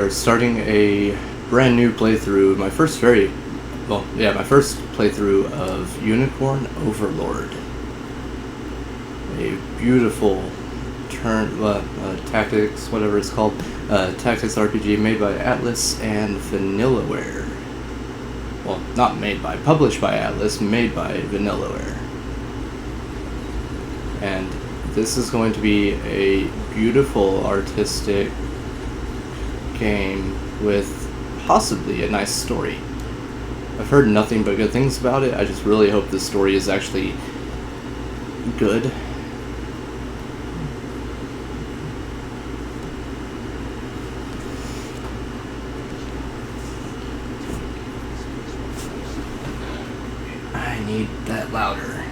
We're starting a brand new playthrough, my first playthrough of Unicorn Overlord. A beautiful tactics, whatever it's called, tactics RPG made by Atlas and Vanillaware. Well, not made by, published by Atlas, made by Vanillaware. And this is going to be a beautiful artistic game with possibly a nice story. I've heard nothing but good things about it. I just really hope the story is actually good. I need that louder.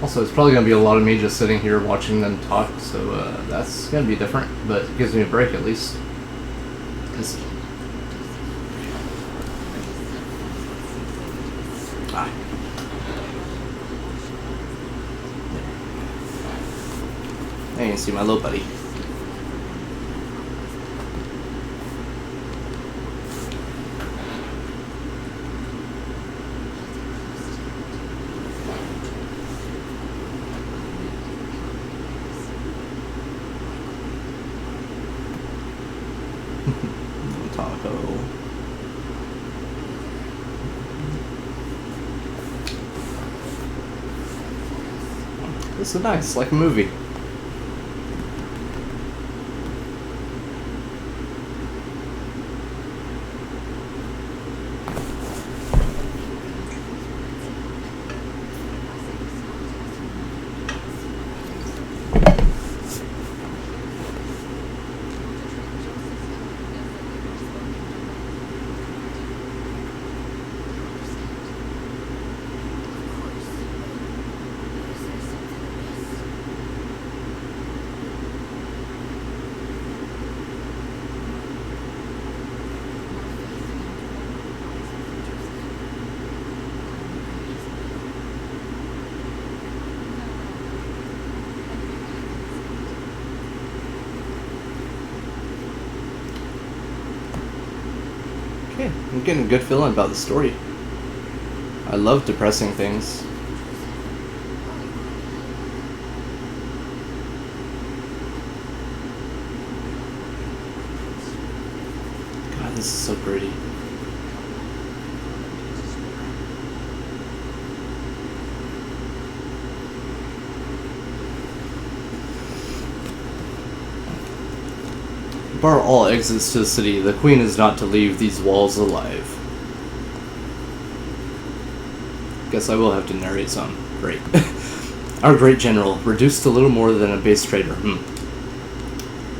Also, it's probably going to be a lot of me just sitting here watching them talk, so that's going to be different, but it gives me a break at least. Hey, you can see my little buddy. Taco. This is nice, like a movie. Okay, I'm getting a good feeling about the story. I love depressing things. God, this is so pretty. Bar all exits to the city. The queen is not to leave these walls alive. Guess I will have to narrate some. Great. Our great general, reduced to little more than a base trader.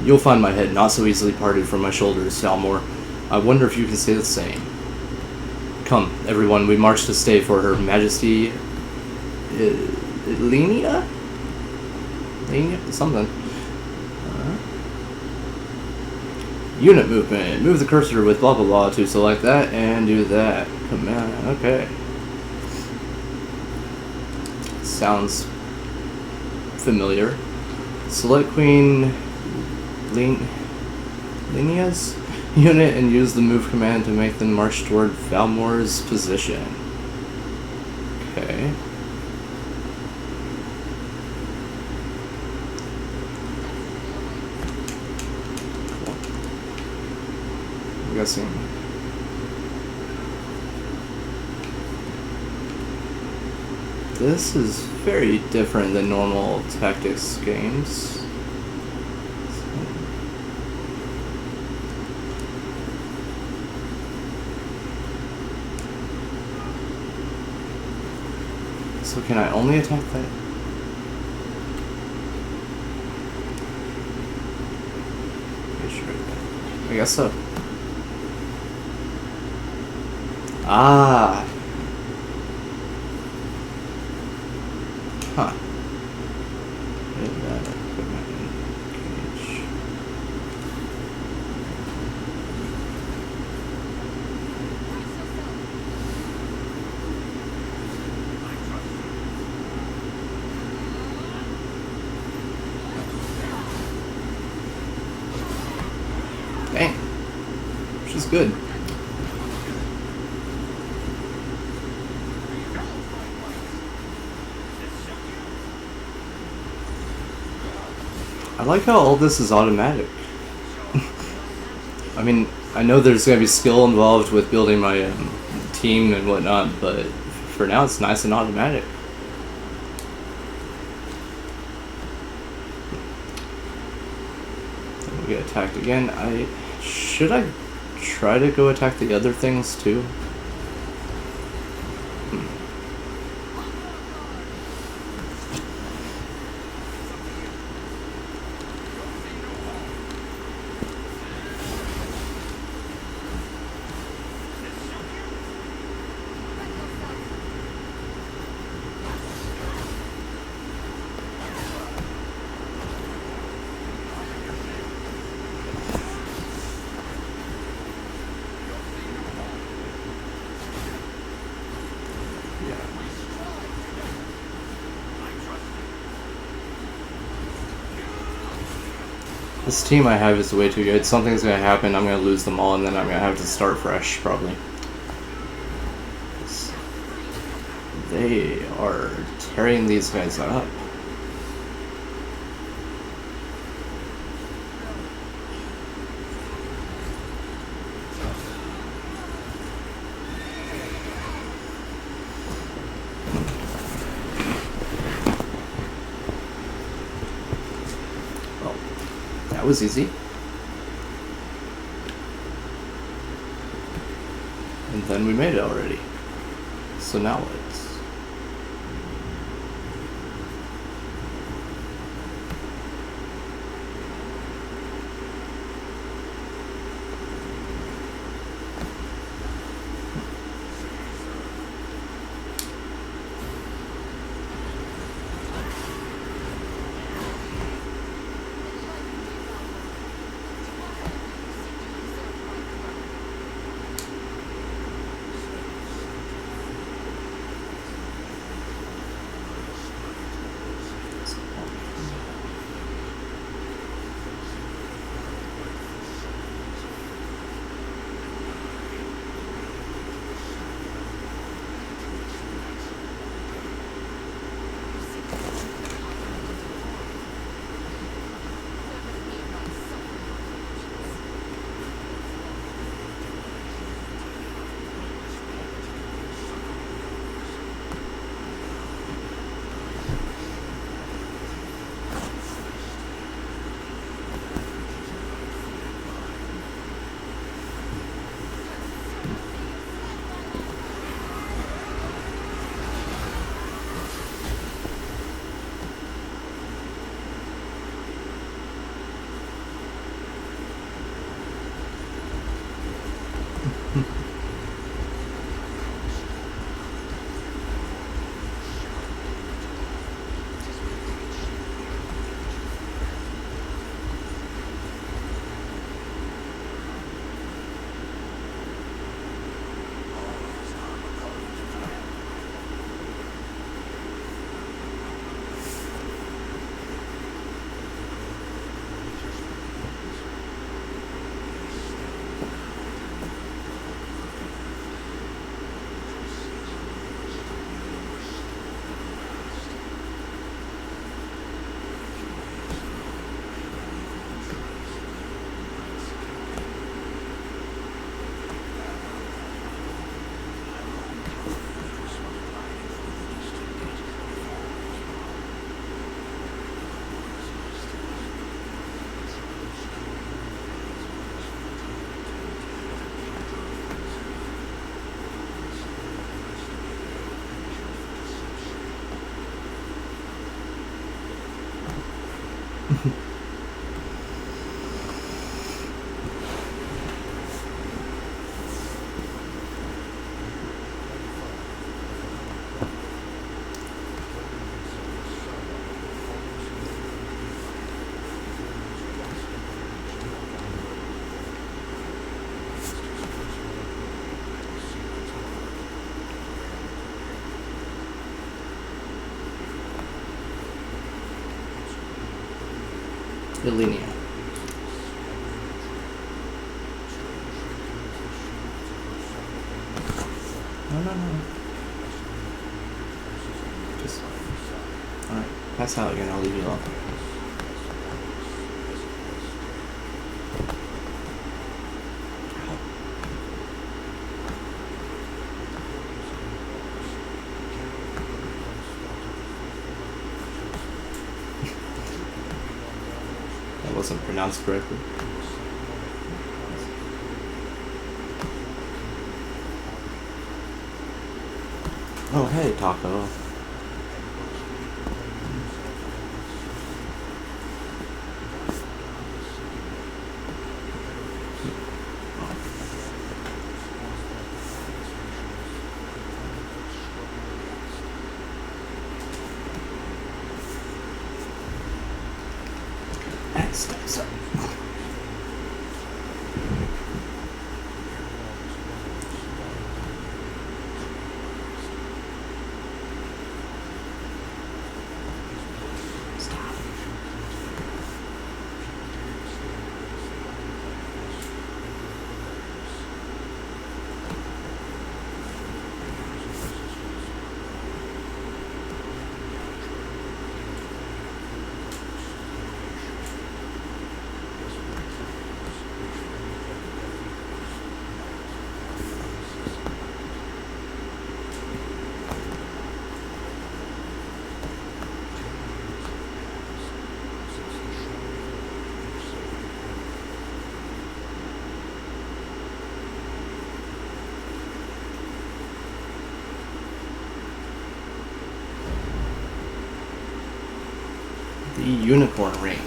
You'll find my head not so easily parted from my shoulders, Dalmor. I wonder if you can say the same. Come, everyone, we march to stay for Her Majesty... Lenia? Lenia? Something. Unit movement. Move the cursor with blah blah blah to select that and do that. Command. Okay. Sounds familiar. Select Queen Linia's unit and use the move command to make them march toward Valmor's position. Okay. Guessing. This is very different than normal tactics games. So can I only attack that? I guess so. Ah. Huh. That equipment. Okay. good. I like how all this is automatic. I mean, I know there's going to be skill involved with building my team and whatnot, but for now it's nice and automatic. Then we get attacked again. Should I try to go attack the other things too? This team I have is way too good. Something's gonna happen, I'm gonna lose them all, and then I'm gonna have to start fresh, probably. They are tearing these guys up. That was easy. And then we made it already. So now what? Linear. No, no, no. Just... Alright, pass out again, I'll leave you alone. That wasn't pronounced correctly. Oh, hey, Taco. Steps up. The Unicorn Ring.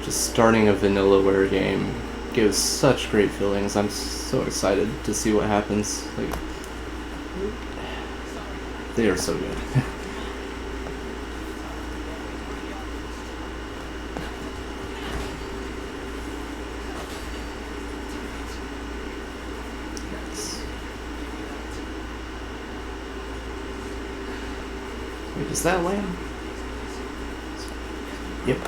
Just starting a Vanillaware game gives such great feelings. I'm so excited to see what happens. Like, they are so good. Wait, is that land? Yep.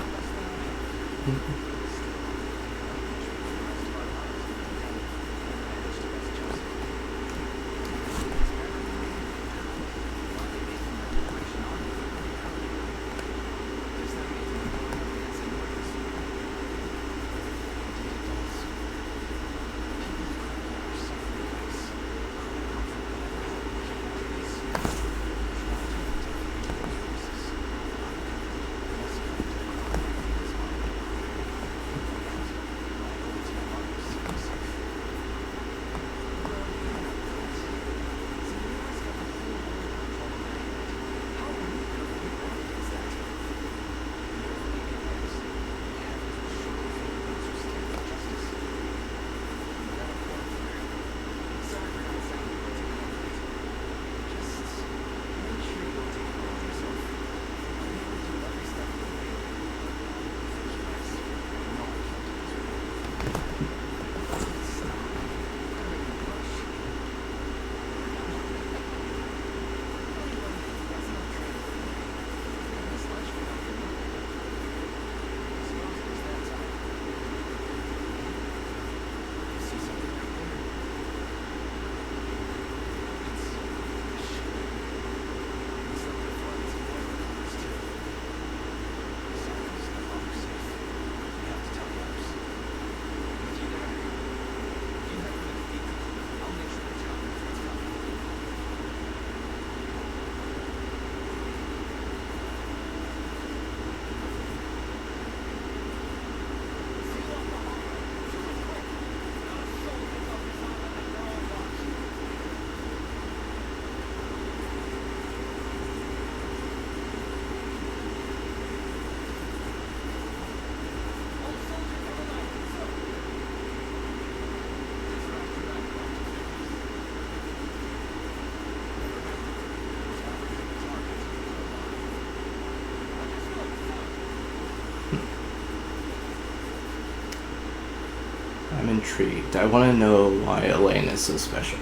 intrigued. I want to know why Elaine is so special.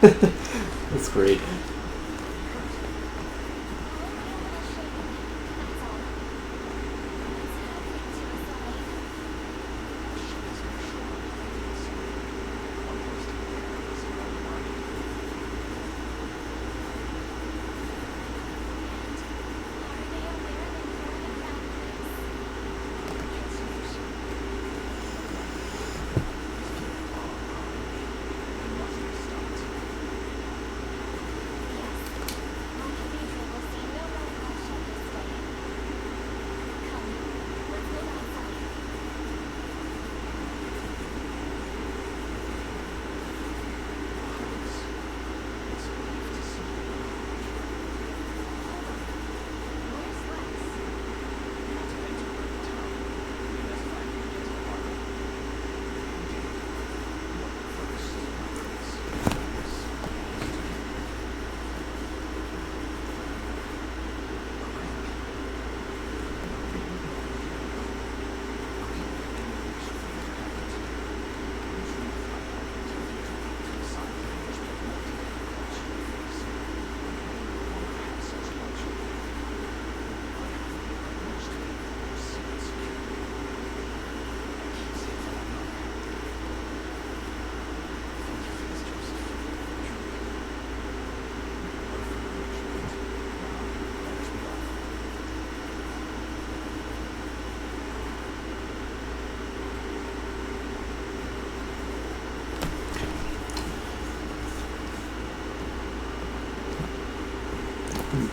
That's great.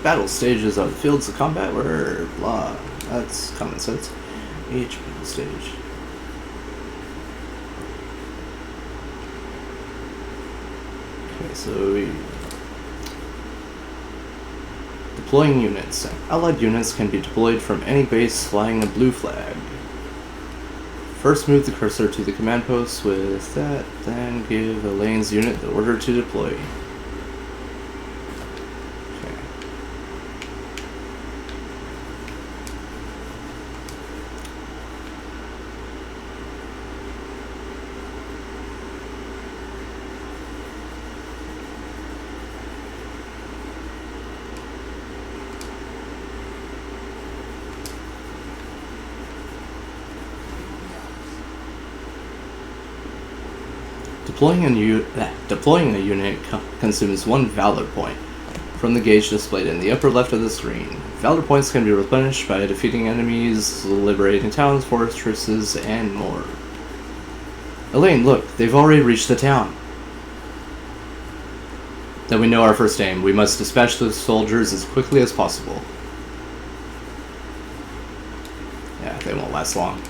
Battle stages are fields of combat where blah. That's common sense. Each battle stage. Okay, so we deploying units. Allied units can be deployed from any base flying a blue flag. First move the cursor to the command post with that, then give Elaine's unit the order to deploy. Deploying a unit consumes 1 Valor point from the gauge displayed in the upper left of the screen. Valor points can be replenished by defeating enemies, liberating towns, fortresses, and more. Elaine, look, they've already reached the town. Then we know our first aim. We must dispatch the soldiers as quickly as possible. Yeah, they won't last long.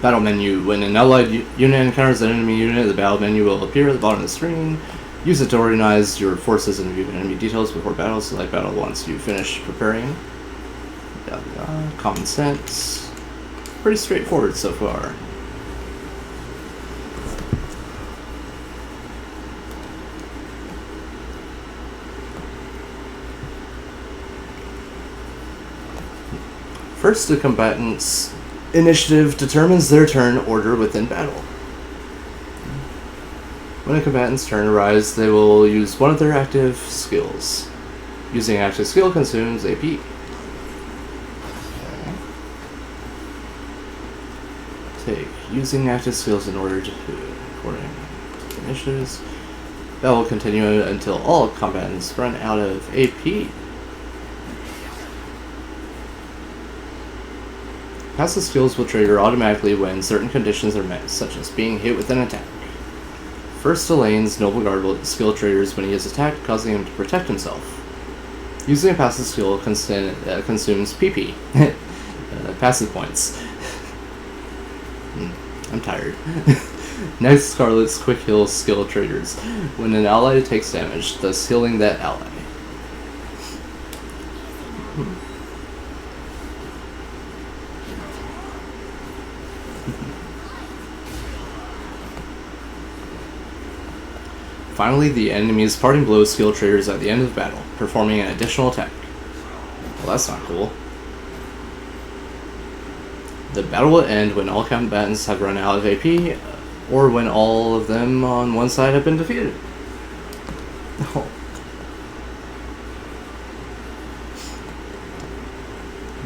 Battle menu. When an allied unit encounters an enemy unit, the battle menu will appear at the bottom of the screen. Use it to organize your forces and view enemy details before battle. Select battle once you finish preparing. Common sense. Pretty straightforward so far. First, the combatant's initiative determines their turn order within battle. When a combatant's turn arrives, they will use one of their active skills. Using active skill consumes AP. Take using active skills in order to according to initiatives. That will continue until all combatants run out of AP. Passive skills will trigger automatically when certain conditions are met, such as being hit with an attack. First, Elaine's Noble Guard skill triggers when he is attacked, causing him to protect himself. Using a passive skill consumes PP. Passive points. I'm tired. Next, Scarlet's Quick Heal skill triggers when an ally takes damage, thus healing that ally. Finally, the enemy's Parting Blow skill triggers at the end of the battle, performing an additional attack. Well, that's not cool. The battle will end when all combatants have run out of AP, or when all of them on one side have been defeated. Oh.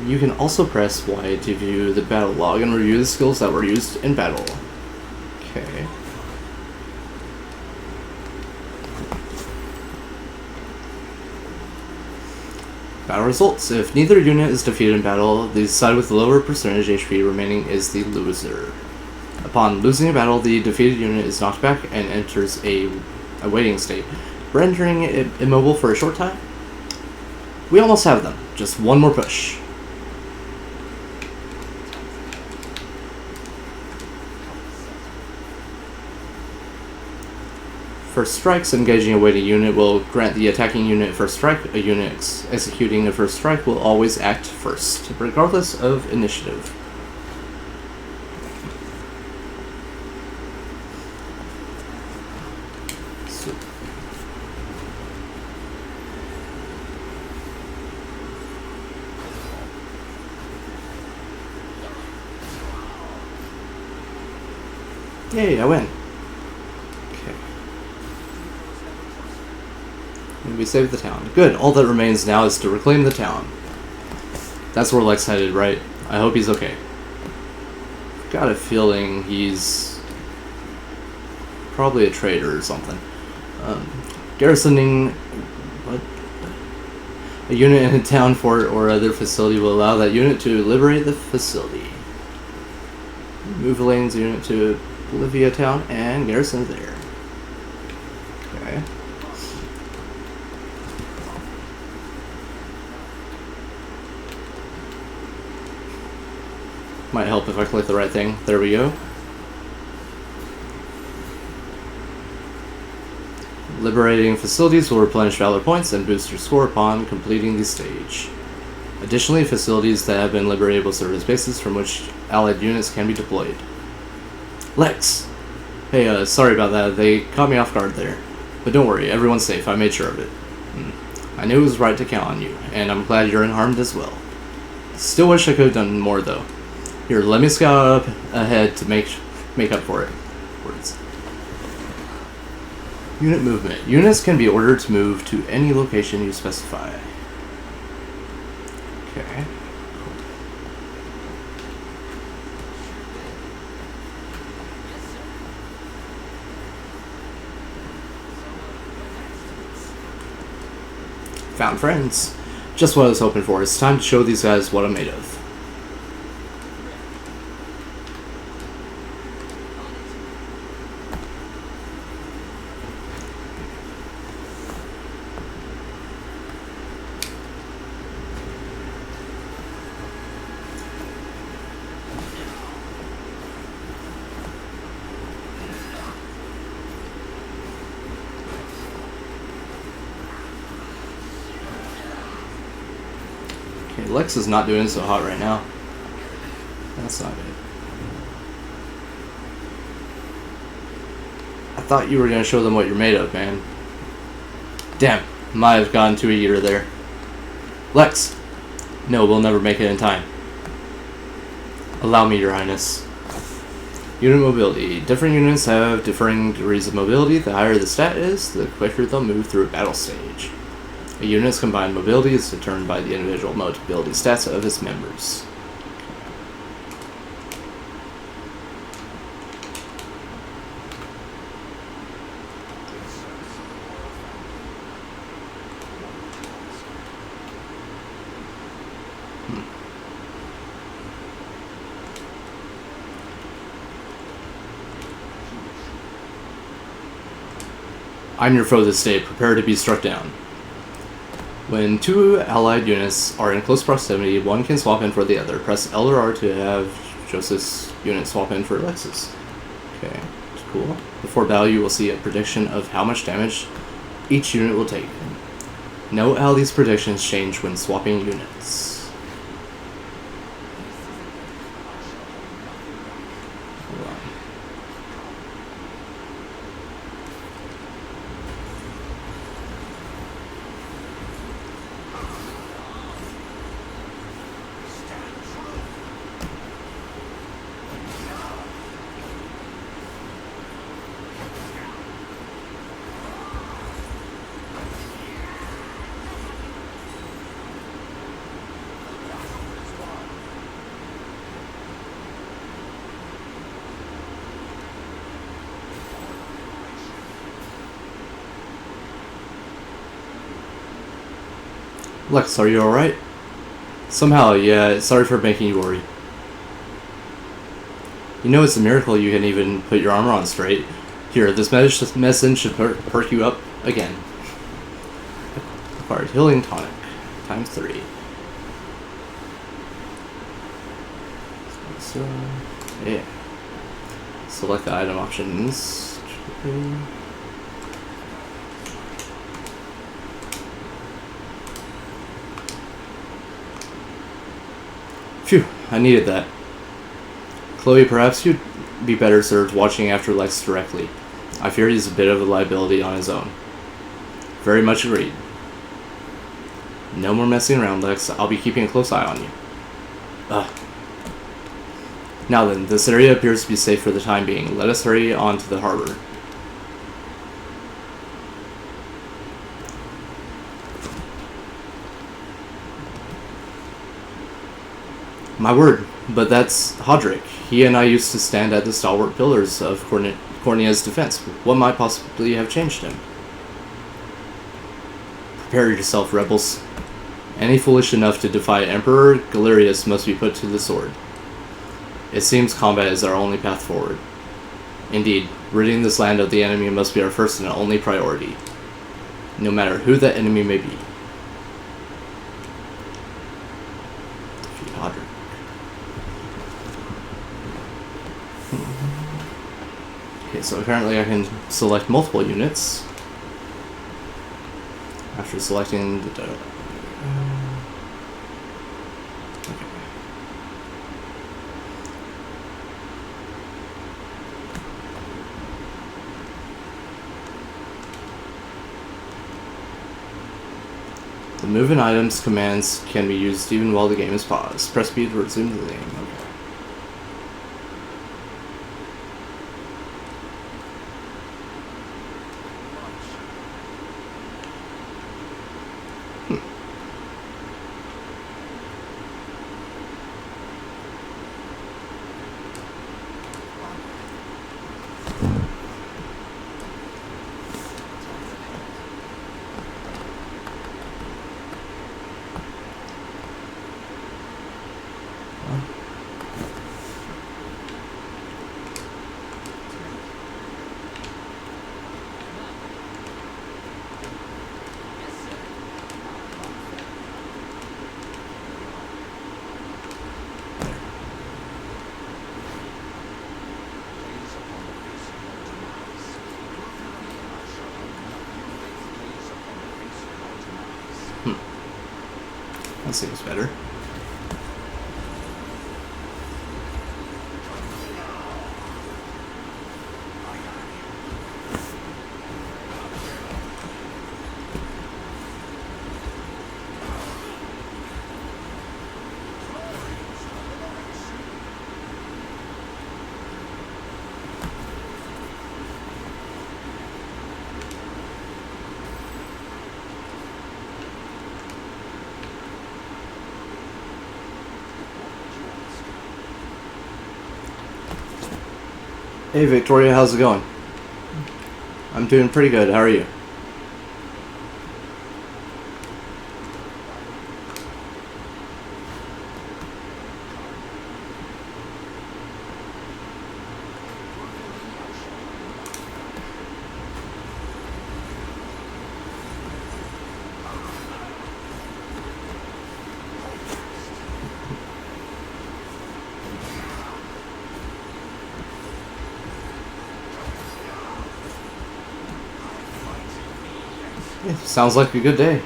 You can also press Y to view the battle log and review the skills that were used in battle. Okay. Battle results. If neither unit is defeated in battle, the side with the lower percentage HP remaining is the loser. Upon losing a battle, the defeated unit is knocked back and enters a waiting state, rendering it immobile for a short time. We almost have them. Just one more push. First strikes. Engaging a waiting unit will grant the attacking unit first strike. A unit executing a first strike will always act first, regardless of initiative. Yay, I win. We saved the town. Good. All that remains now is to reclaim the town. That's where Lex headed, right? I hope he's okay. Got a feeling he's probably a traitor or something. Garrisoning what? A unit in a town, fort, or other facility will allow that unit to liberate the facility. Move Elaine's unit to Bolivia town and garrison there. Okay. Might help if I click the right thing. There we go. Liberating facilities will replenish valor points and boost your score upon completing the stage. Additionally, facilities that have been liberated will serve as bases from which allied units can be deployed. Lex! Hey, sorry about that. They caught me off guard there. But don't worry, everyone's safe. I made sure of it. I knew it was right to count on you, and I'm glad you're unharmed as well. Still wish I could have done more, though. Here, let me scout up ahead to make up for it. Words. Unit movement. Units can be ordered to move to any location you specify. Okay. Found friends. Just what I was hoping for. It's time to show these guys what I'm made of. Okay, Lex is not doing so hot right now. That's not good. I thought you were going to show them what you're made of, man. Damn, might have gone too eager there. Lex! No, we'll never make it in time. Allow me, Your Highness. Unit mobility. Different units have differing degrees of mobility. The higher the stat is, the quicker they'll move through a battle stage. A unit's combined mobility is determined by the individual mobility stats of its members. I'm your foe this day. Prepare to be struck down. When two allied units are in close proximity, one can swap in for the other. Press L or R to have Joseph's unit swap in for Alexis. Okay, that's cool. Before battle, you will see a prediction of how much damage each unit will take. Note how these predictions change when swapping units. Lex, are you alright? Somehow, yeah, sorry for making you worry. You know it's a miracle you can even put your armor on straight. Here, this medicine should perk you up again. Acquired healing tonic, times 3. So, yeah. Select the item options. Phew, I needed that. Chloe, perhaps you'd be better served watching after Lex directly. I fear he's a bit of a liability on his own. Very much agreed. No more messing around, Lex. I'll be keeping a close eye on you. Ugh. Now then, this area appears to be safe for the time being. Let us hurry on to the harbor. My word, but that's Hodrick. He and I used to stand at the stalwart pillars of Cornea's defense. What might possibly have changed him? Prepare yourself, rebels. Any foolish enough to defy Emperor Galerius must be put to the sword. It seems combat is our only path forward. Indeed, ridding this land of the enemy must be our first and only priority, no matter who that enemy may be. Okay, so apparently I can select multiple units after selecting the okay. The move and items commands can be used even while the game is paused. Press B to resume the game. Okay. That seems better. Hey Victoria, how's it going? I'm doing pretty good. How are you? Yeah, sounds like a good day.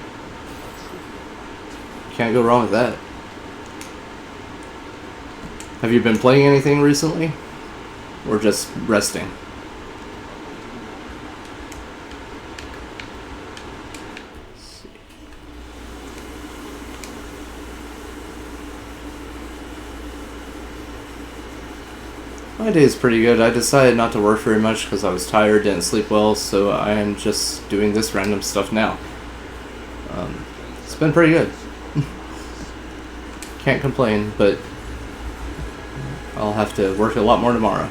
Can't go wrong with that. Have you been playing anything recently? Or just resting? My day is pretty good. I decided not to work very much because I was tired, didn't sleep well, so I am just doing this random stuff now. It's been pretty good. Can't complain, but I'll have to work a lot more tomorrow.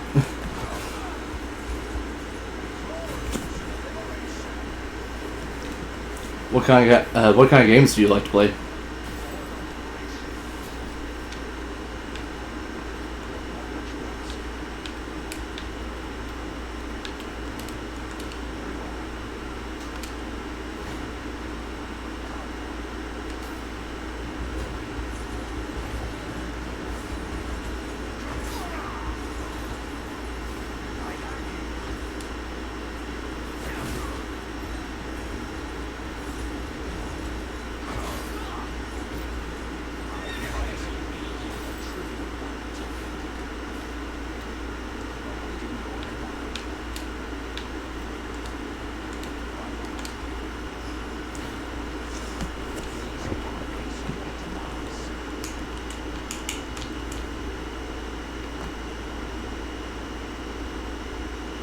What kind of games do you like to play?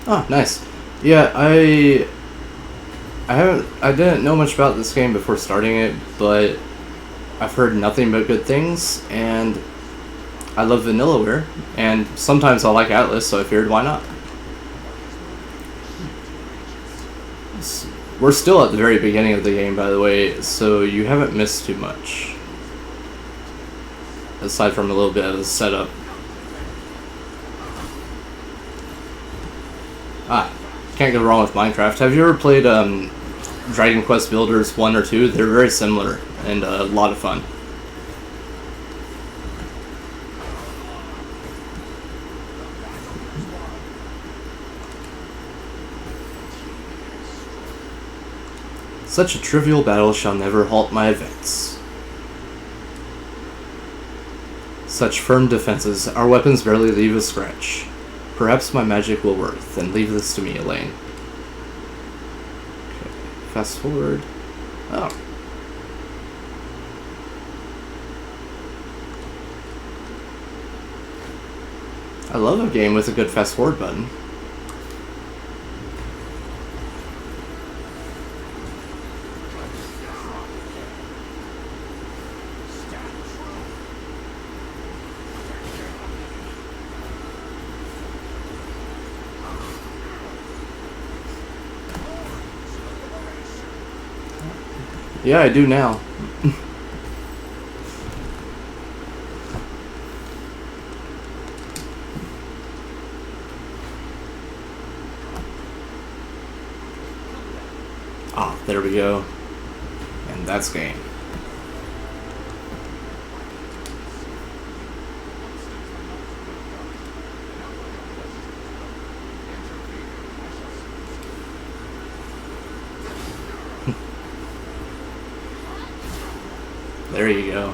Oh, nice. Yeah, I didn't know much about this game before starting it, but I've heard nothing but good things, and I love Vanillaware, and sometimes I like Atlas, so I figured why not. We're still at the very beginning of the game, by the way, so you haven't missed too much. Aside from a little bit of the setup. Can't go wrong with Minecraft. Have you ever played Dragon Quest Builders 1 or 2? They're very similar and a lot of fun. Such a trivial battle shall never halt my advance. Such firm defenses, our weapons barely leave a scratch. Perhaps my magic will work, then leave this to me, Elaine. Okay, fast forward. Oh. I love a game with a good fast forward button. Yeah, I do now. Ah, there we go. And that's game. There you go.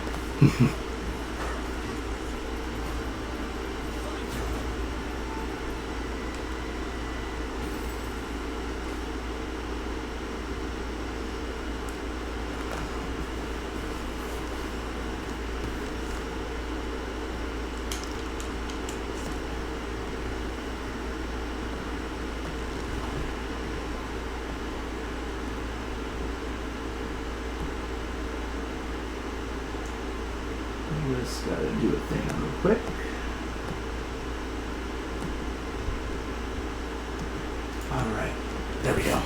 Just gotta do a thing real quick. Alright, there we go.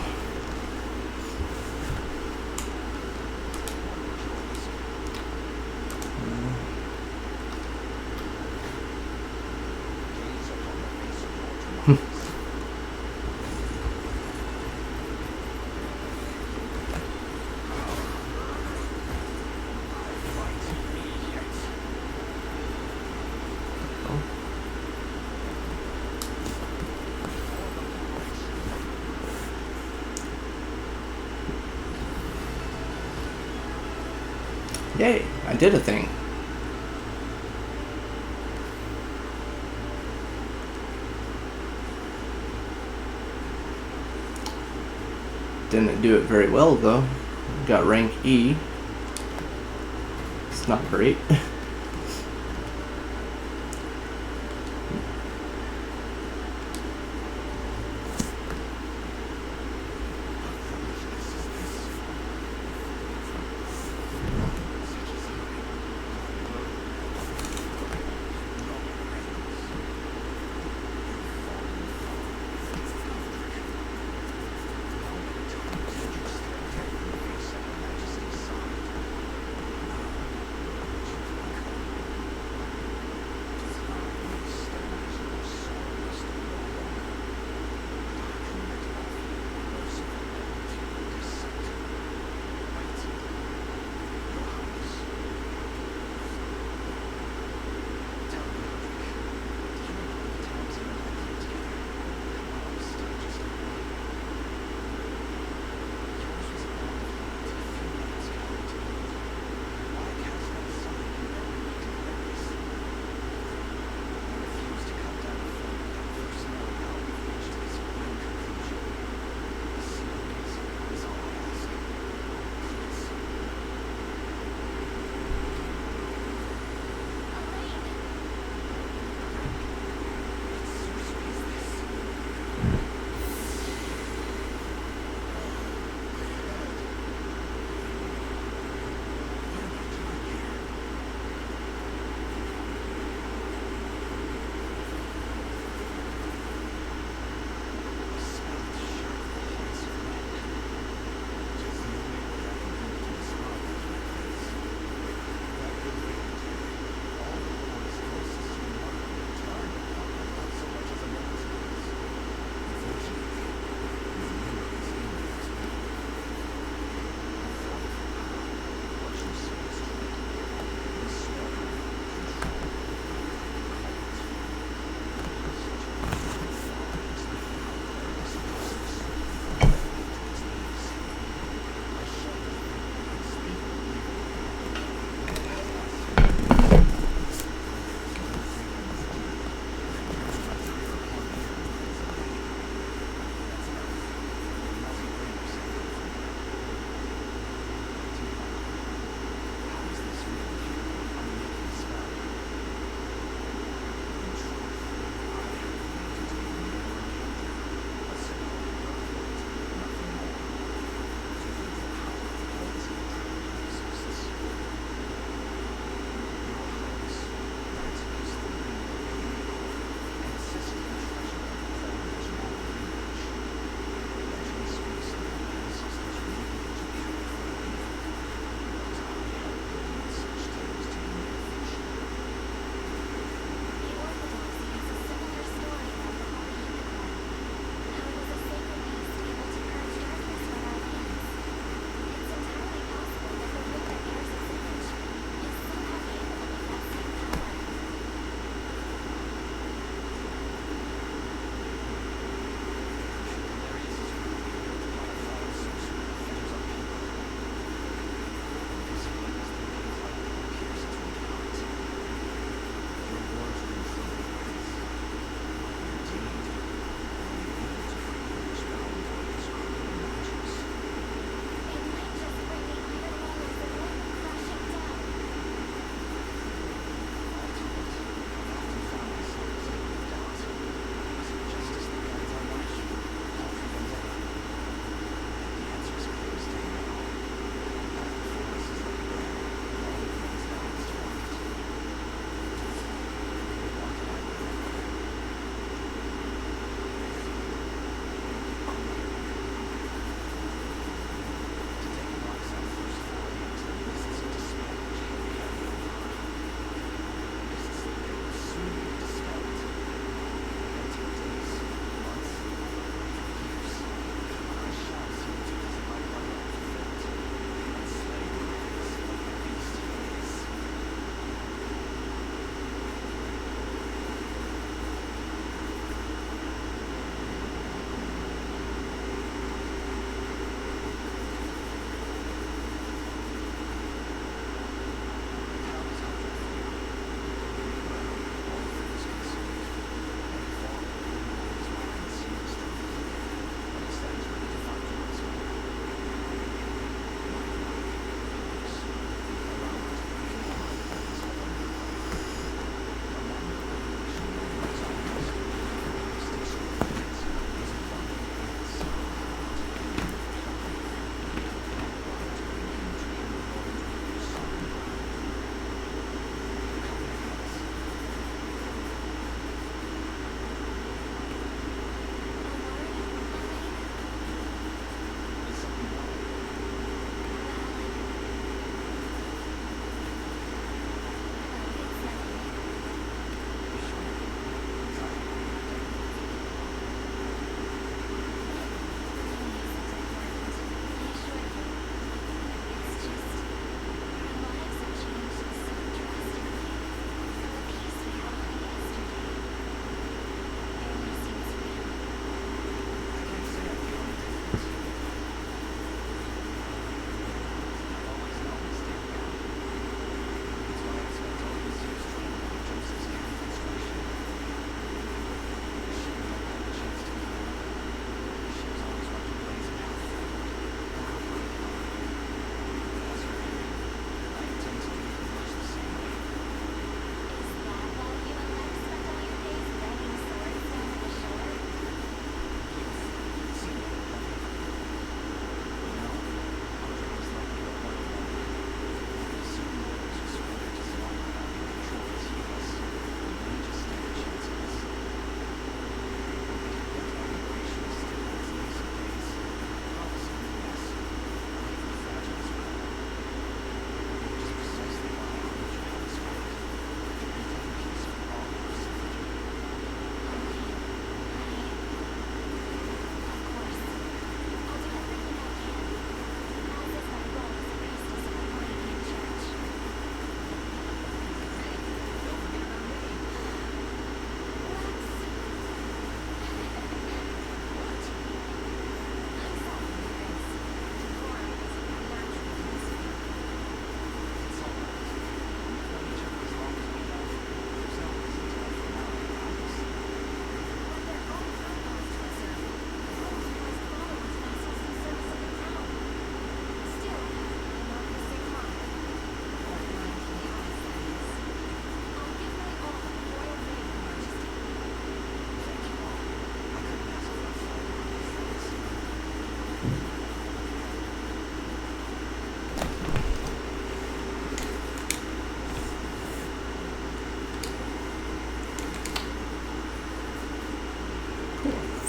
Yay, I did a thing. Didn't do it very well though. Got rank E. It's not great.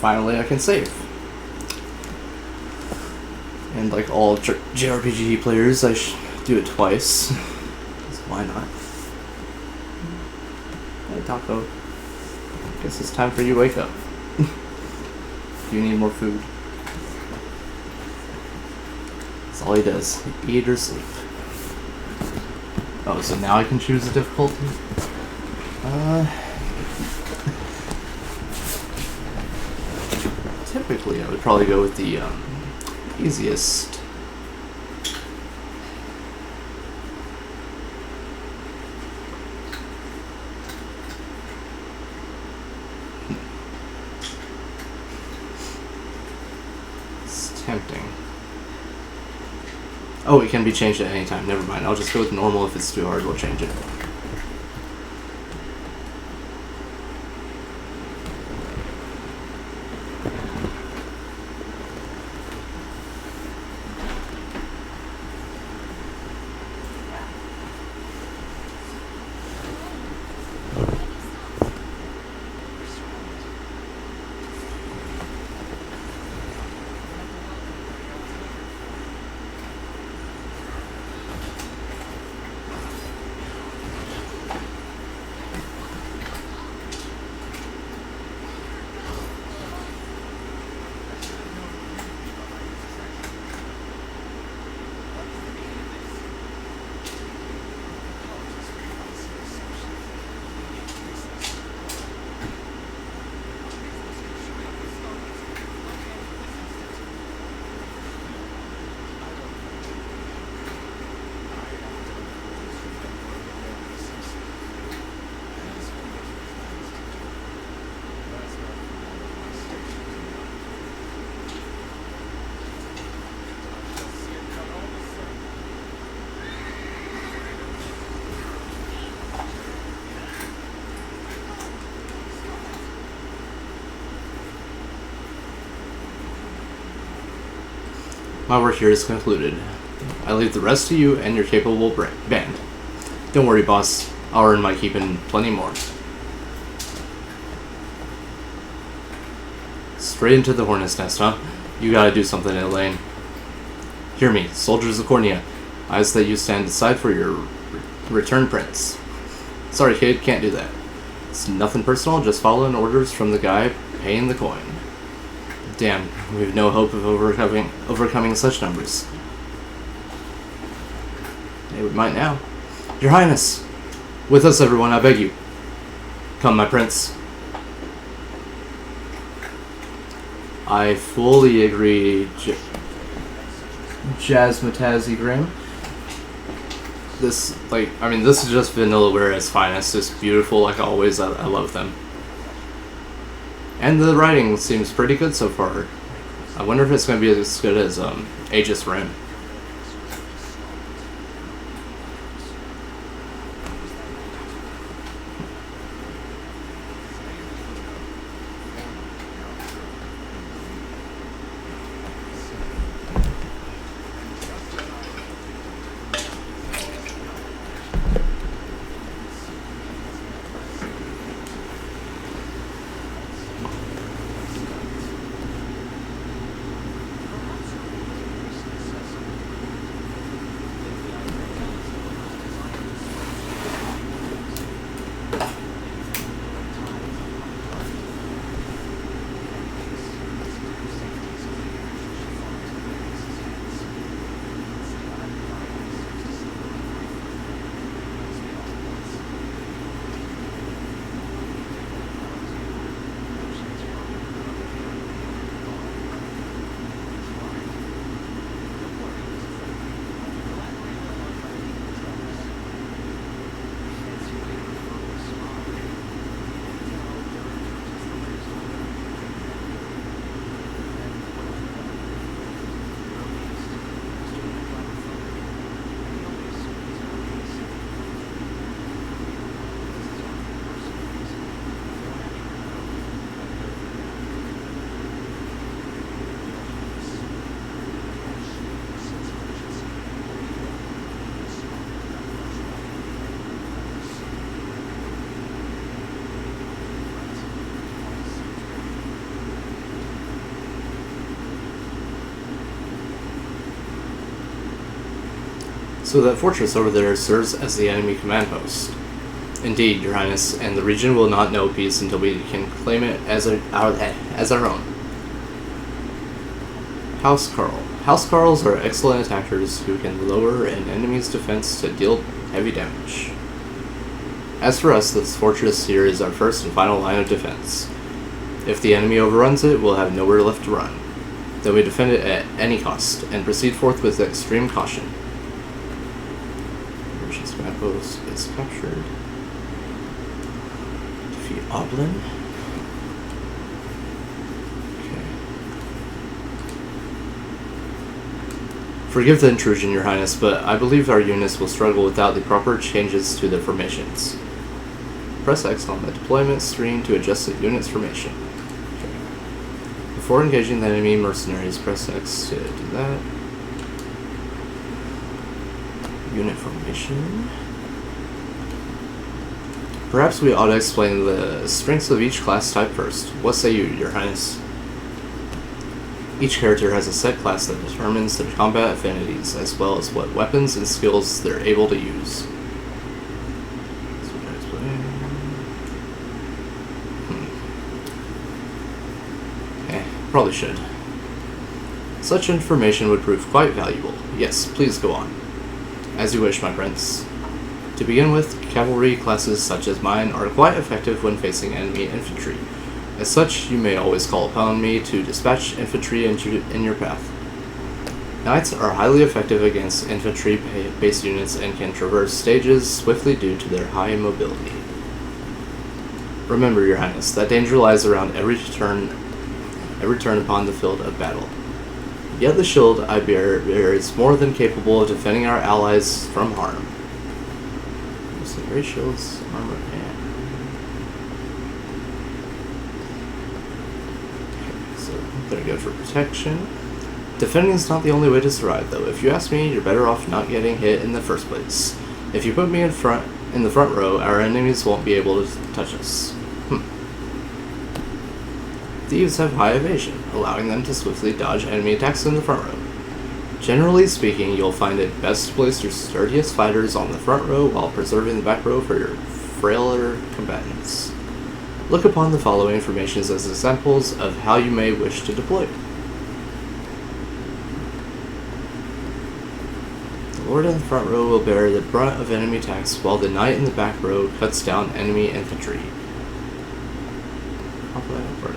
finally I can save. And like all JRPG players, I do it twice. So why not? Hey, Taco. Guess it's time for you to wake up. Do you need more food? That's all he does. Eat or sleep. Oh, so now I can choose the difficulty? Typically I would probably go with the easiest. It's tempting. Oh, it can be changed at any time. Never mind. I'll just go with normal. If it's too hard, we'll change it. My work here is concluded. I leave the rest to you and your capable band. Don't worry, boss. I'll earn my keep and plenty more. Straight into the hornet's nest, huh? You gotta do something, Elaine. Hear me, soldiers of Cornea. I ask that you stand aside for your return prince. Sorry, kid, can't do that. It's nothing personal, just following orders from the guy paying the coin. Damn, we've no hope of overcoming such numbers. Hey, we might now. Your Highness! With us, everyone, I beg you. Come, my prince. I fully agree, Jazzmatazzy Grim. This is just Vanillaware at its finest. It's beautiful, like always. I love them. And the writing seems pretty good so far. I wonder if it's going to be as good as Aegis Rim. So that fortress over there serves as the enemy command post. Indeed, Your Highness, and the region will not know peace until we can claim it as our own. House Carl. House Carls are excellent attackers who can lower an enemy's defense to deal heavy damage. As for us, this fortress here is our first and final line of defense. If the enemy overruns it, we'll have nowhere left to run. Then we defend it at any cost, and proceed forth with extreme caution. Merchant's command post is captured. Defeat Oblin. Okay. Forgive the intrusion, Your Highness, but I believe our units will struggle without the proper changes to their formations. Press X on the deployment screen to adjust the unit's formation. Okay. Before engaging the enemy mercenaries, press X to do that. Unit formation. Perhaps we ought to explain the strengths of each class type first. What say you, Your Highness? Each character has a set class that determines their combat affinities, as well as what weapons and skills they're able to use. Probably should. Such information would prove quite valuable. Yes, please go on. As you wish, my prince. To begin with, cavalry classes such as mine are quite effective when facing enemy infantry. As such, you may always call upon me to dispatch infantry in your path. Knights are highly effective against infantry-based units and can traverse stages swiftly due to their high mobility. Remember, Your Highness, that danger lies around every turn upon the field of battle. Yet the shield I bear is more than capable of defending our allies from harm. Great shields, armor, and... Okay, so they're good for protection. Defending is not the only way to survive, though. If you ask me, you're better off not getting hit in the first place. If you put me in the front row, our enemies won't be able to touch us. Thieves have high evasion, allowing them to swiftly dodge enemy attacks in the front row. Generally speaking, you'll find it best to place your sturdiest fighters on the front row while preserving the back row for your frailer combatants. Look upon the following formations as examples of how you may wish to deploy. The lord in the front row will bear the brunt of enemy attacks, while the knight in the back row cuts down enemy infantry.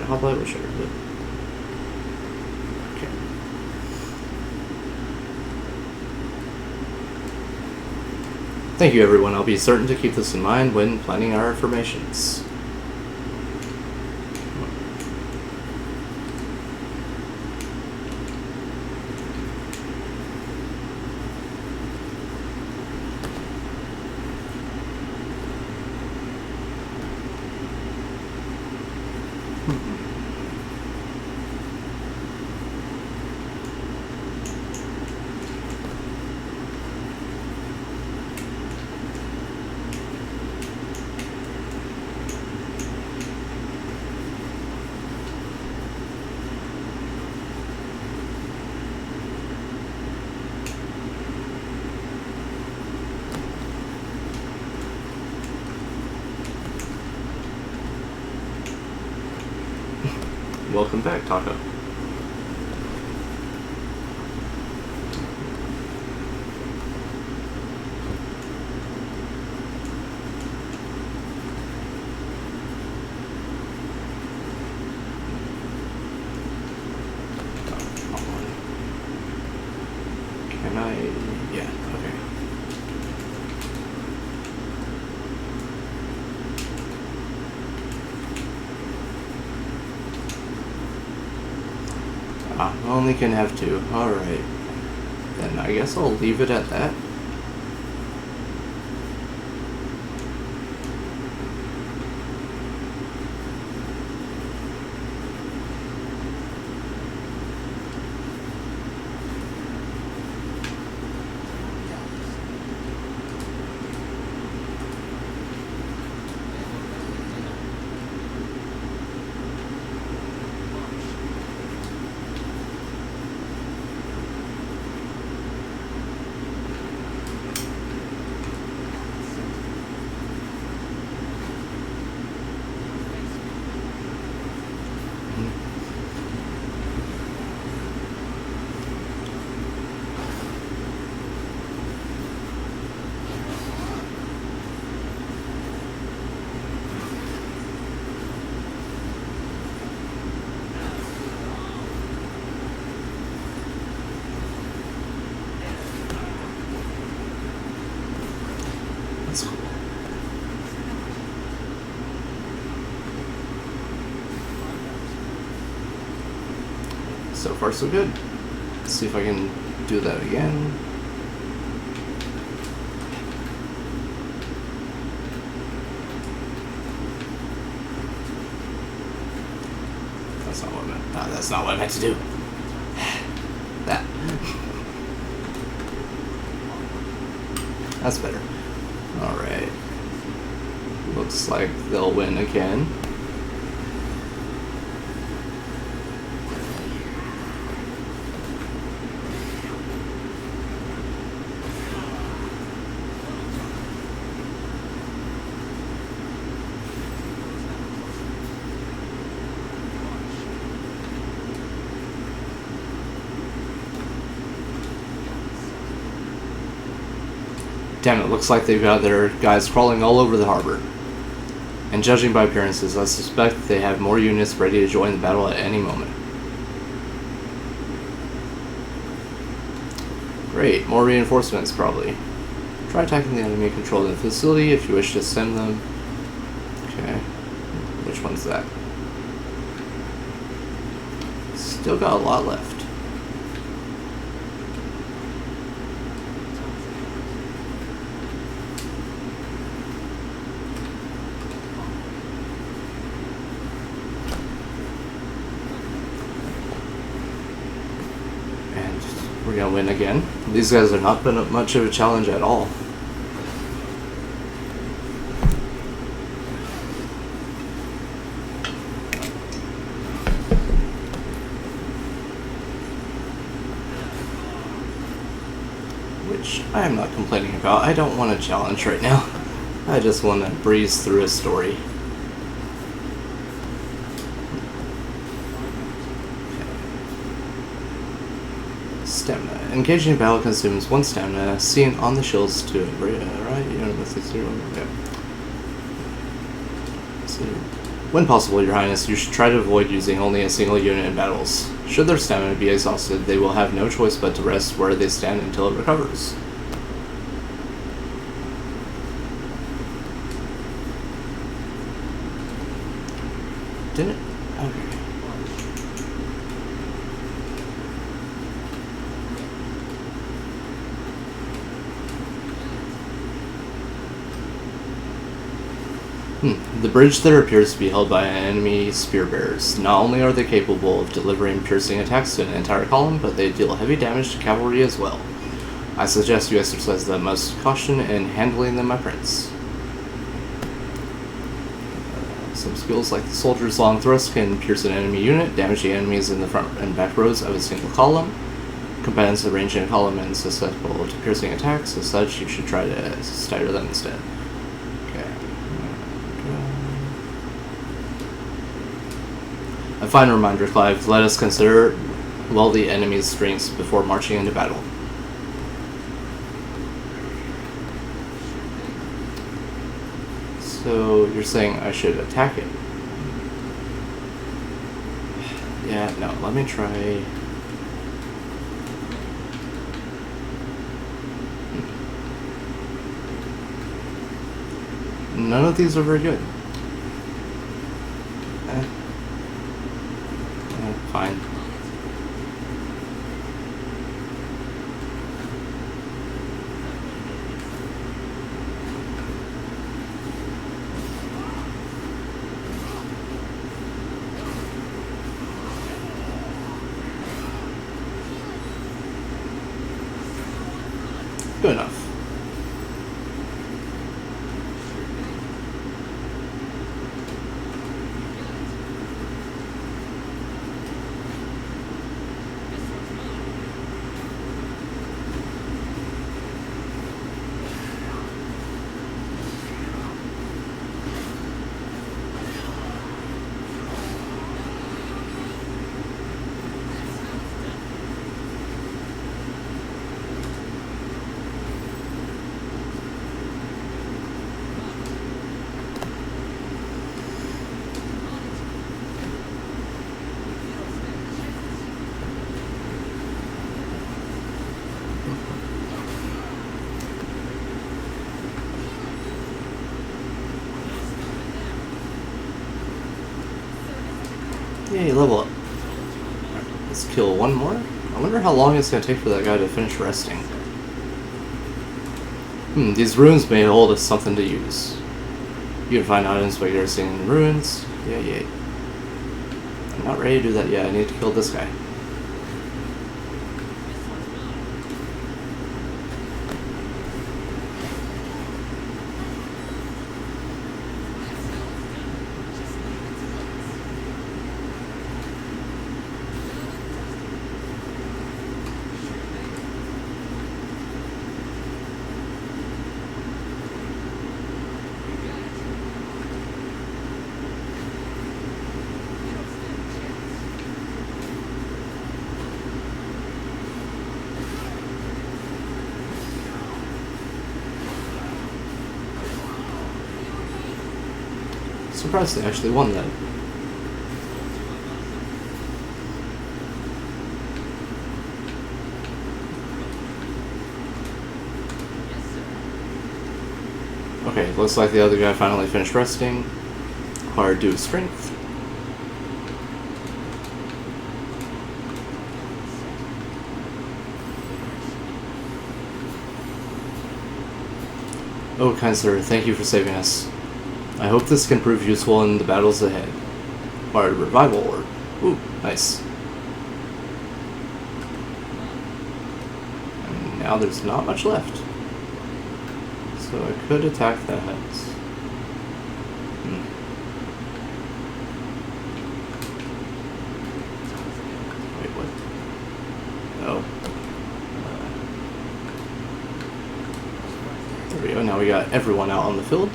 Hoplite was sure, but... Okay. Thank you, everyone. I'll be certain to keep this in mind when planning our formations. Welcome back, Taco. Can I? Yeah, okay. Only can have two. Alright. Then I guess I'll leave it at that. So far, so good. Let's see if I can do that again. That's not what I meant. No, that's not what I meant to do. That. That's better. Alright. Looks like they'll win again. Damn, it looks like they've got their guys crawling all over the harbor. And judging by appearances, I suspect they have more units ready to join the battle at any moment. Great, more reinforcements probably. Try attacking the enemy controlling the facility if you wish to stem them. Okay, which one's that? Still got a lot left. We're gonna win again. These guys have not been much of a challenge at all. Which I am not complaining about. I don't want a challenge right now. I just want to breeze through a story. Stamina. Engaging in battle consumes 1 stamina, seen on the shields to right? With the 0. Okay. So, when possible, Your Highness, you should try to avoid using only a single unit in battles. Should their stamina be exhausted, they will have no choice but to rest where they stand until it recovers. Didn't it? Okay. The bridge there appears to be held by enemy spear bearers. Not only are they capable of delivering piercing attacks to an entire column, but they deal heavy damage to cavalry as well. I suggest you exercise the utmost caution in handling them, my prince. Some skills like the soldier's long thrust can pierce an enemy unit, damaging enemies in the front and back rows of a single column. Combatants arranging a column and susceptible to piercing attacks. As such, you should try to stagger them instead. A fine reminder, Clive. Let us consider well the enemy's strengths before marching into battle. So you're saying I should attack it? Yeah, no, let me try. None of these are very good. Fine. Good enough. Yay, level up. Alright, let's heal one more. I wonder how long it's going to take for that guy to finish resting. These ruins may hold us something to use. You can find items by garrisoning in the ruins. Yeah. I'm not ready to do that yet. I need to kill this guy. Surprised they actually won that. Okay, looks like the other guy finally finished resting. Hard due strength. Oh, kind sir, thank you for saving us. I hope this can prove useful in the battles ahead. Our revival orb. Ooh, nice. And now there's not much left. So I could attack that. Wait, what? Oh. There we go, now we got everyone out on the field.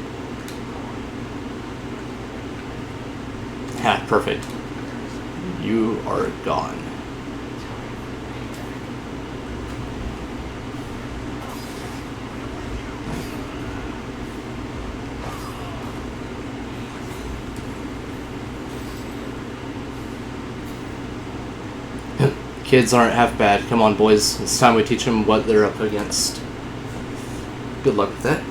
Ha, perfect. You are gone. Kids aren't half bad. Come on, boys. It's time we teach them what they're up against. Good luck with that.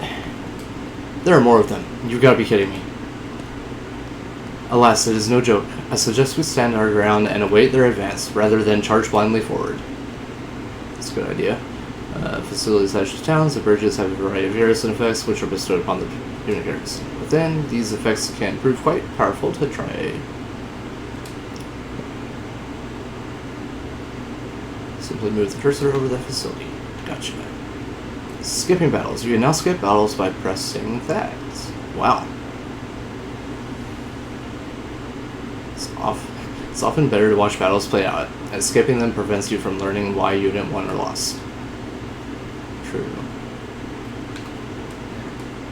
There are more of them. You've got to be kidding me. Alas, it is no joke. I suggest we stand our ground and await their advance, rather than charge blindly forward. That's a good idea. Facilities such as towns and bridges have a variety of garrison effects, which are bestowed upon the unit garrison. But then, these effects can prove quite powerful to try. Simply move the cursor over the facility. Gotcha. Skipping battles. You can now skip battles by pressing that. Wow. It's often better to watch battles play out, as skipping them prevents you from learning why you didn't win or lost. True.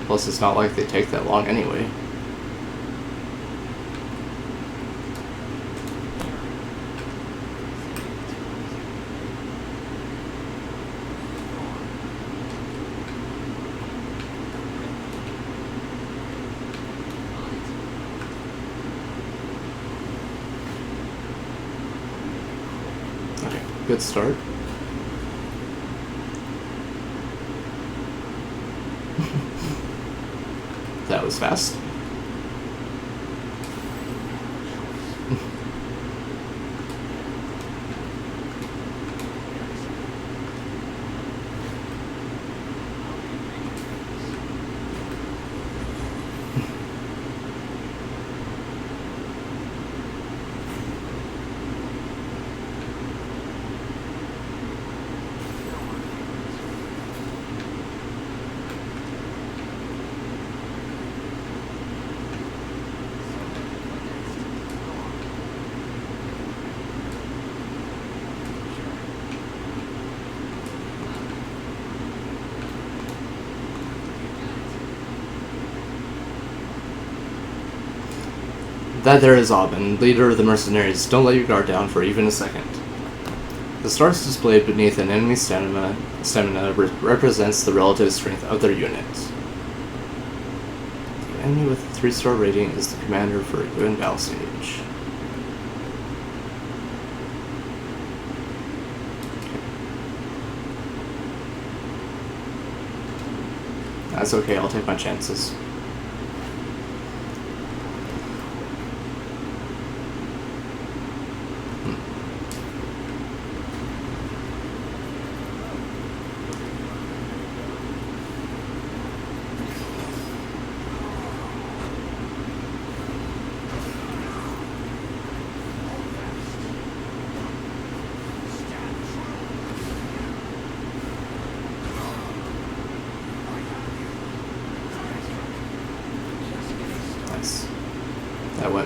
Plus, it's not like they take that long anyway. Good start. That was fast. That there is Aubin, leader of the mercenaries. Don't let your guard down for even a second. The stars displayed beneath an enemy's stamina represents the relative strength of their unit. The enemy with a 3-star rating is the commander for a given battle stage. That's okay, I'll take my chances.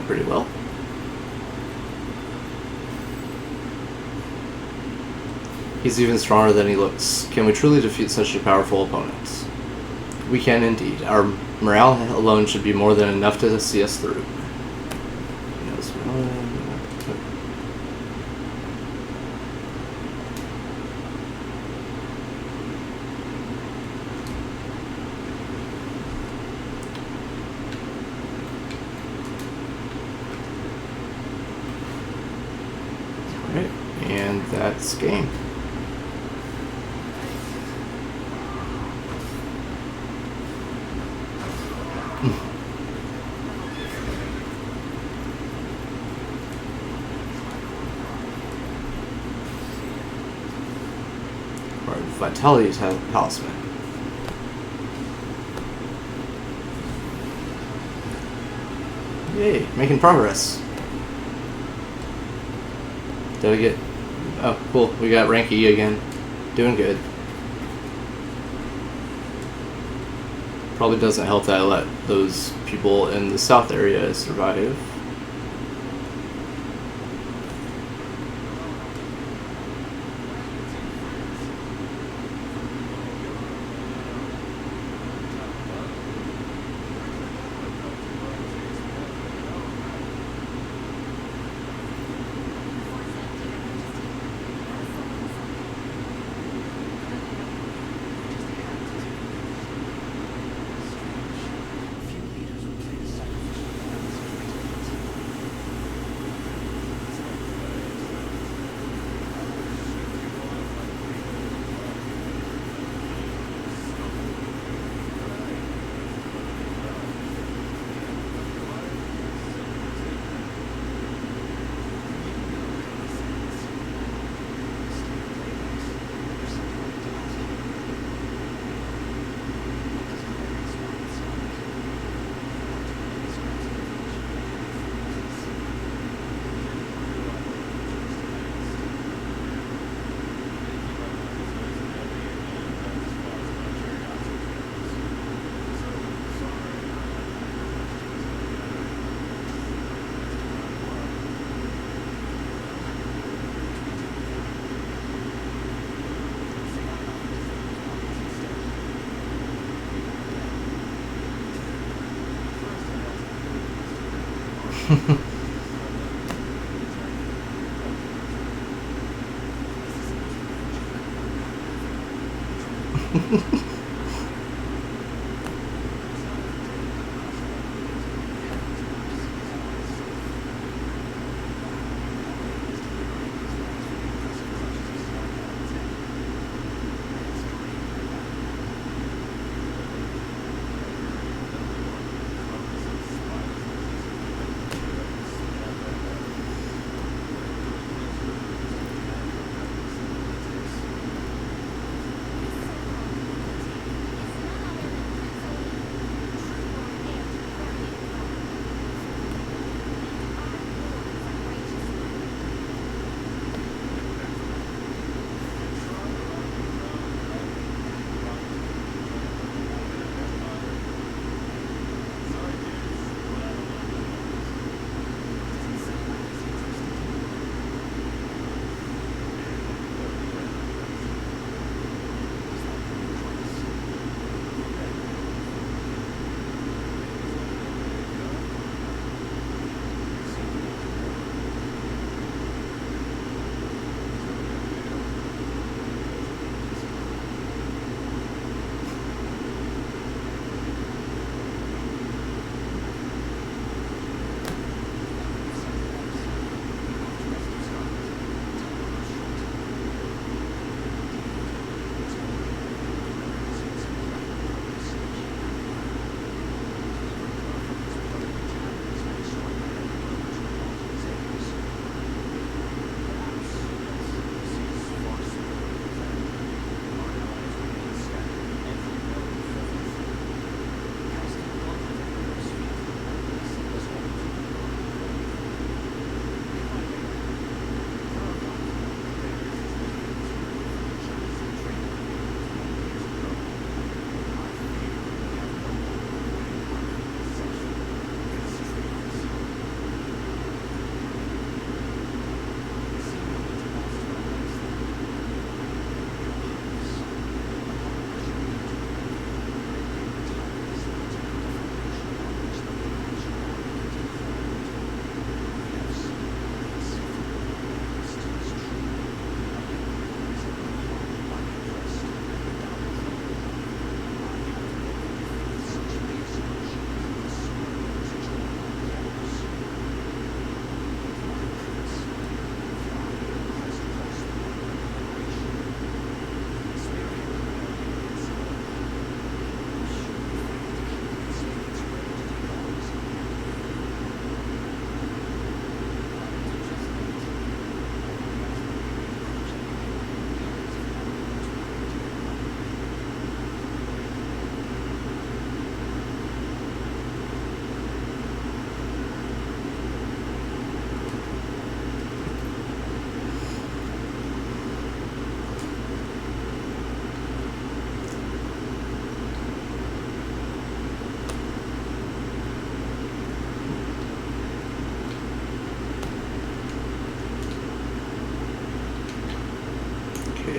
going pretty well. He's even stronger than he looks. Can we truly defeat such a powerful opponent? We can indeed. Our morale alone should be more than enough to see us through. Alright, and that's game. Vitality talisman. Yay, making progress. Did I get... Oh, cool. We got rank E again. Doing good. Probably doesn't help that I let those people in the south area survive.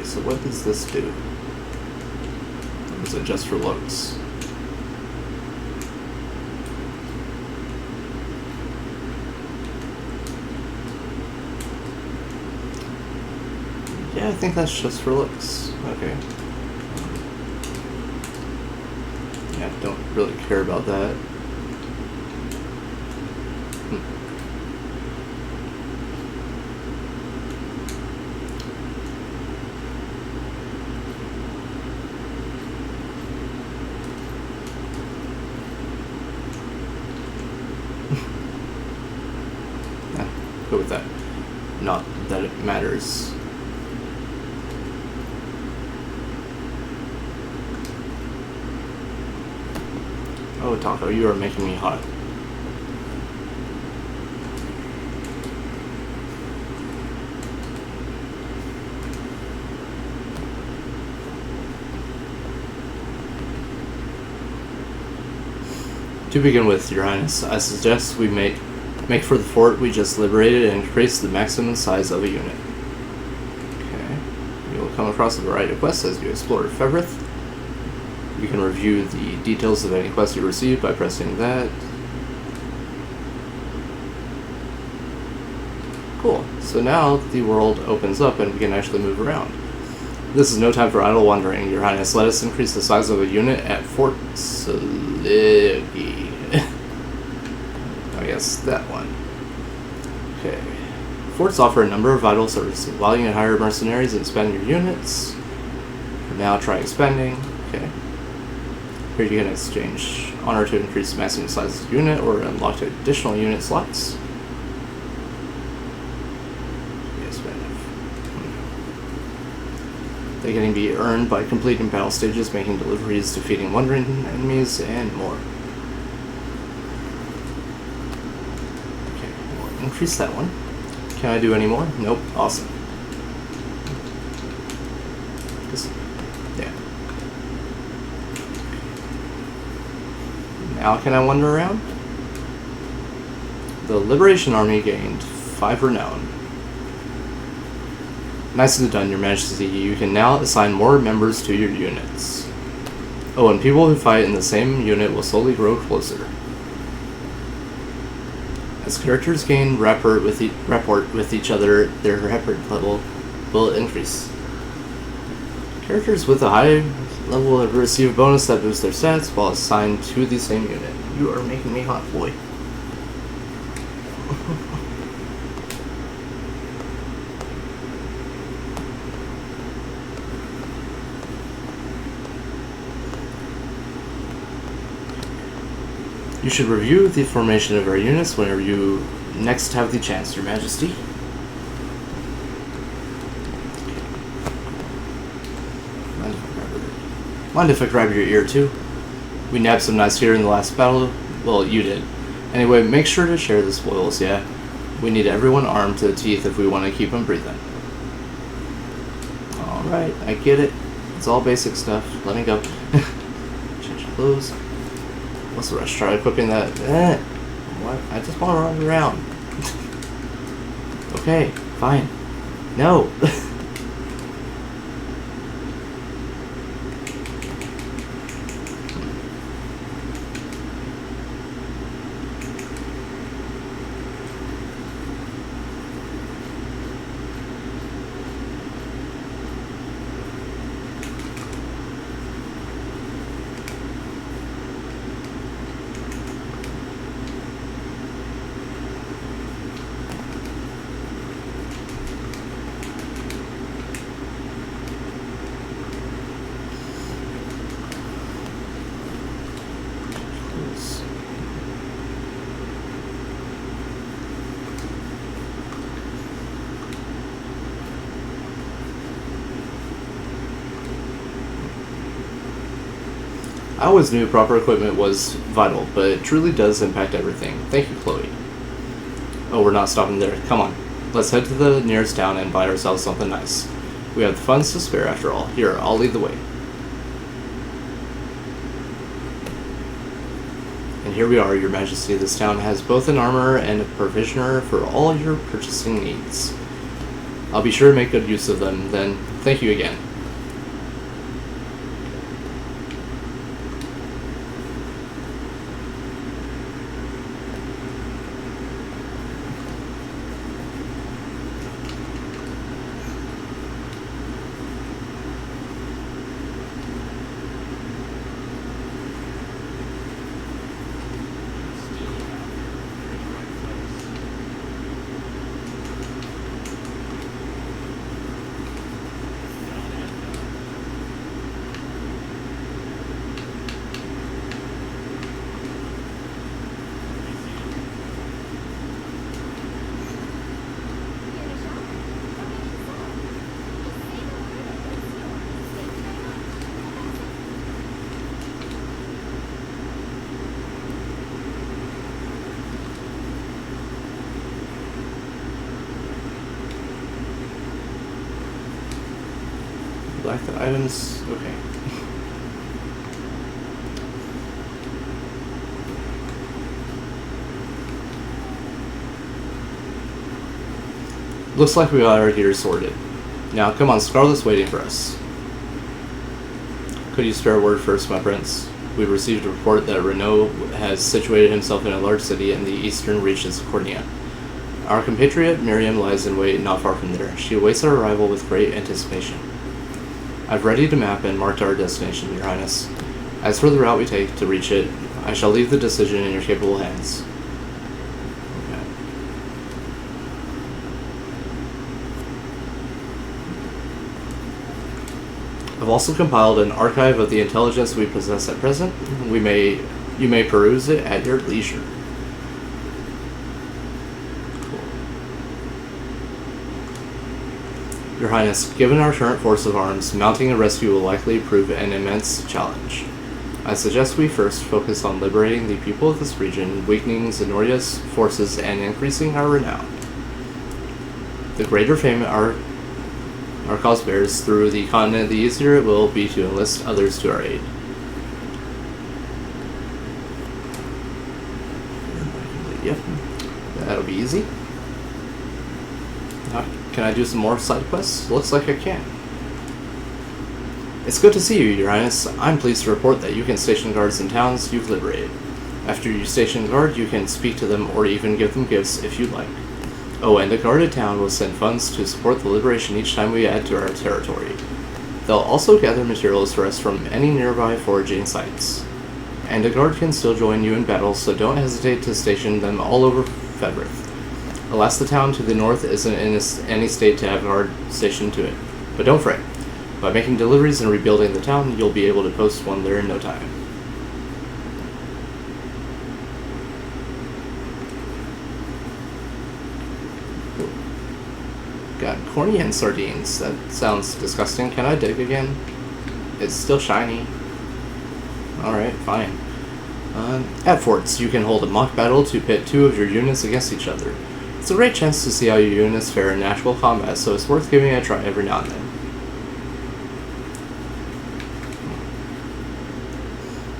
so what does this do? Or is it just for looks? Yeah, I think that's just for looks. Okay. Yeah, don't really care about that. Go with that. Not that it matters. Oh, Taco, you are making me hot. To begin with, Your Highness, I suggest we make for the fort we just liberated and increase the maximum size of a unit. Okay. You will come across a variety of quests as you explore Fevrith. You can review the details of any quest you receive by pressing that. Cool. So now the world opens up and we can actually move around. This is no time for idle wandering, Your Highness. Let us increase the size of a unit at Fort Saligi. I guess that one. Okay. Forts offer a number of vital services. While you can hire mercenaries and expand your units. For now, try expanding. Okay. Here you can exchange honor to increase the maximum size of the unit or unlock additional unit slots. Yes, they can be earned by completing battle stages, making deliveries, defeating wandering enemies, and more. Okay, we'll increase that one. Can I do any more? Nope. Awesome. Yeah. Now can I wander around? The Liberation Army gained 5 renown. Nicely done, Your Majesty. You can now assign more members to your units. Oh, and people who fight in the same unit will slowly grow closer. As characters gain rapport with each other, their rapport level will increase. Characters with a high level will receive a bonus that boosts their stats while assigned to the same unit. You are making me hot, boy. You should review the formation of our units whenever you next have the chance, Your Majesty. Mind if I grab your ear too? We nabbed some nice here in the last battle. Well, you did. Anyway, make sure to share the spoils, yeah? We need everyone armed to the teeth if we want to keep them breathing. Alright, I get it. It's all basic stuff. Let me go. Change clothes. What's the rush? Try equipping that. What? I just want to run around. Okay, fine. No. I always knew proper equipment was vital, but it truly does impact everything. Thank you, Chloe. Oh, we're not stopping there. Come on. Let's head to the nearest town and buy ourselves something nice. We have the funds to spare after all. Here, I'll lead the way. And here we are, Your Majesty. This town has both an armorer and a provisioner for all your purchasing needs. I'll be sure to make good use of them, then thank you again. Black the items. Okay. Looks like we got our gear sorted. Now, come on, Scarlet's waiting for us. Could you spare a word first, my prince? We've received a report that Renault has situated himself in a large city in the eastern reaches of Cornea. Our compatriot Miriam lies in wait not far from there. She awaits our arrival with great anticipation. I've readied a map and marked our destination, Your Highness. As for the route we take to reach it, I shall leave the decision in your capable hands. Okay. I've also compiled an archive of the intelligence we possess at present. You may peruse it at your leisure. Your Highness, given our current force of arms, mounting a rescue will likely prove an immense challenge. I suggest we first focus on liberating the people of this region, weakening Zenoria's forces, and increasing our renown. The greater fame our cause bears through the continent, the easier it will be to enlist others to our aid. Yep, that'll be easy. Can I do some more side quests? Looks like I can. It's good to see you, Your Highness. I'm pleased to report that you can station guards in towns you've liberated. After you station a guard, you can speak to them or even give them gifts if you'd like. Oh, and a guarded town will send funds to support the liberation each time we add to our territory. They'll also gather materials for us from any nearby foraging sites. And a guard can still join you in battle, so don't hesitate to station them all over Fedrith. Alas, the town to the north isn't in any state to have a guard stationed to it. But don't fret. By making deliveries and rebuilding the town, you'll be able to post one there in no time. Got Cornean sardines. That sounds disgusting. Can I dig again? It's still shiny. Alright, fine. At forts, you can hold a mock battle to pit two of your units against each other. It's a great chance to see how your units fare in actual combat, so it's worth giving it a try every now and then.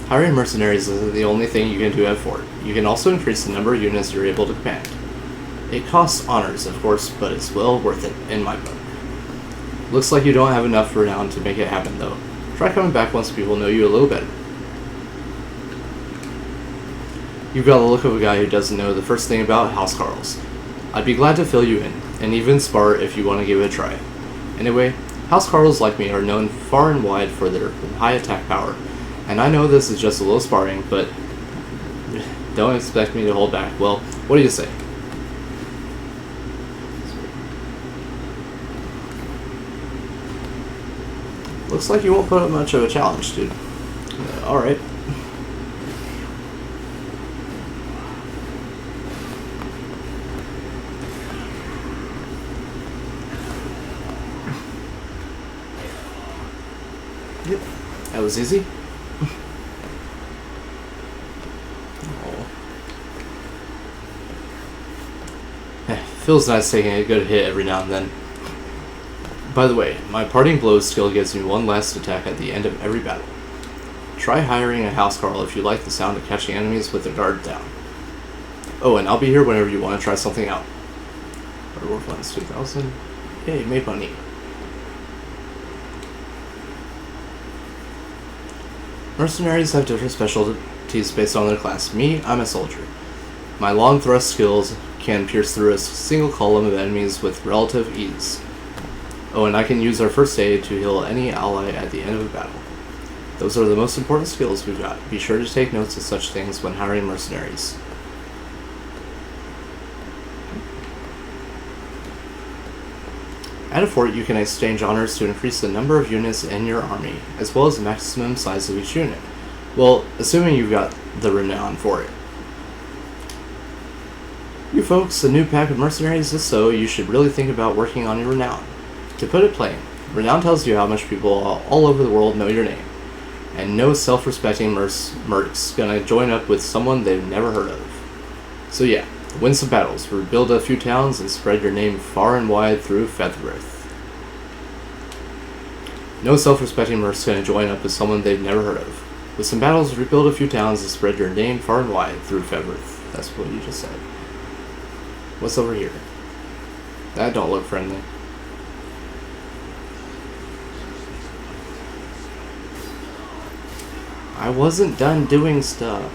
Hiring mercenaries isn't the only thing you can do at fort. You can also increase the number of units you're able to command. It costs honors, of course, but it's well worth it, in my book. Looks like you don't have enough renown to make it happen, though. Try coming back once people know you a little better. You've got the look of a guy who doesn't know the first thing about housecarls. I'd be glad to fill you in, and even spar if you want to give it a try. Anyway, housecarls like me are known far and wide for their high attack power, and I know this is just a little sparring, but don't expect me to hold back. Well, what do you say? Looks like you won't put up much of a challenge, dude. Alright. Yep, that was easy. Feels nice taking a good hit every now and then. By the way, my parting blows skill gives me one last attack at the end of every battle. Try hiring a housecarl if you like the sound of catching enemies with their guard down. Oh, and I'll be here whenever you want to try something out. War Funds 2000. Yay, made money. Mercenaries have different specialties based on their class. Me, I'm a soldier. My long thrust skills can pierce through a single column of enemies with relative ease. Oh, and I can use our first aid to heal any ally at the end of a battle. Those are the most important skills we've got. Be sure to take notes of such things when hiring mercenaries. At a fort, you can exchange honors to increase the number of units in your army, as well as the maximum size of each unit. Well, assuming you've got the renown for it. You folks, a new pack of mercenaries? If so, you should really think about working on your renown. To put it plain, renown tells you how much people all over the world know your name. And no self-respecting merc's gonna join up with someone they've never heard of. So yeah. Win some battles, rebuild a few towns, and spread your name far and wide through Featherworth. No self-respecting merc's gonna join up with someone they've never heard of. With some battles, rebuild a few towns, and spread your name far and wide through Featherworth. That's what you just said. What's over here? That don't look friendly. I wasn't done doing stuff.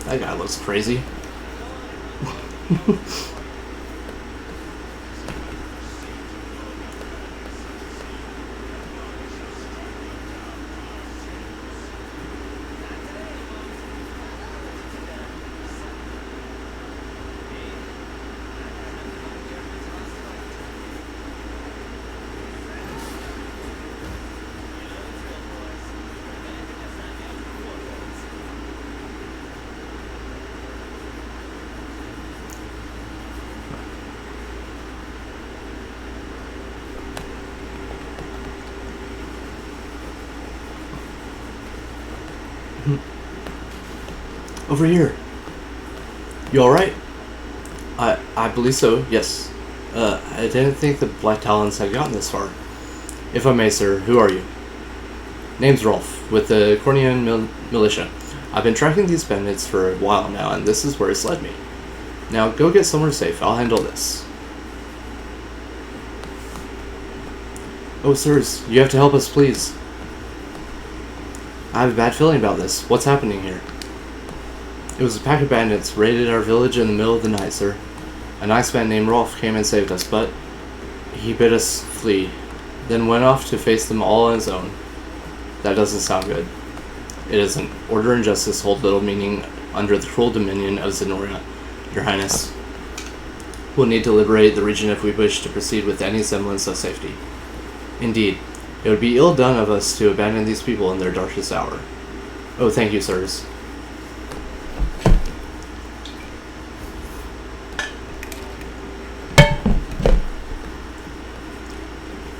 That guy looks crazy. Over here. You alright? I believe so, yes. I didn't think the Black Talons had gotten this far. If I may, sir, who are you? Name's Rolf, with the Cornian Militia. I've been tracking these bandits for a while now, and this is where it's led me. Now, go get somewhere safe. I'll handle this. Oh, sirs, you have to help us, please. I have a bad feeling about this. What's happening here? It was a pack of bandits raided our village in the middle of the night, sir. A nice man named Rolf came and saved us, but he bid us flee, then went off to face them all on his own. That doesn't sound good. It isn't. Order and justice hold little meaning under the cruel dominion of Zenoria, Your Highness. We'll need to liberate the region if we wish to proceed with any semblance of safety. Indeed, it would be ill done of us to abandon these people in their darkest hour. Oh, thank you, sirs.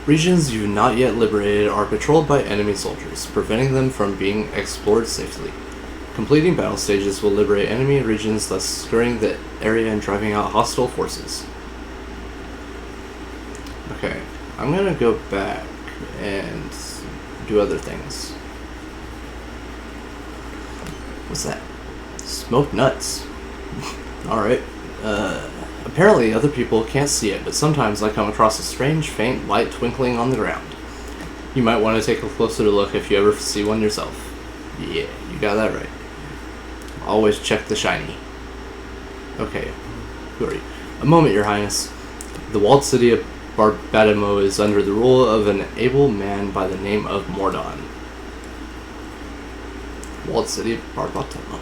Regions you've not yet liberated are patrolled by enemy soldiers, preventing them from being explored safely. Completing battle stages will liberate enemy regions, thus scouring the area and driving out hostile forces. Okay, I'm gonna go back and do other things. What's that? Smoked nuts. Alright. Apparently other people can't see it, but sometimes I come across a strange faint light twinkling on the ground. You might want to take a closer look if you ever see one yourself. Yeah, you got that right. Always check the shiny. Okay, who are you? A moment, Your Highness. The walled city of Barbatimo is under the rule of an able man by the name of Mordon. Walled city of Barbatimo.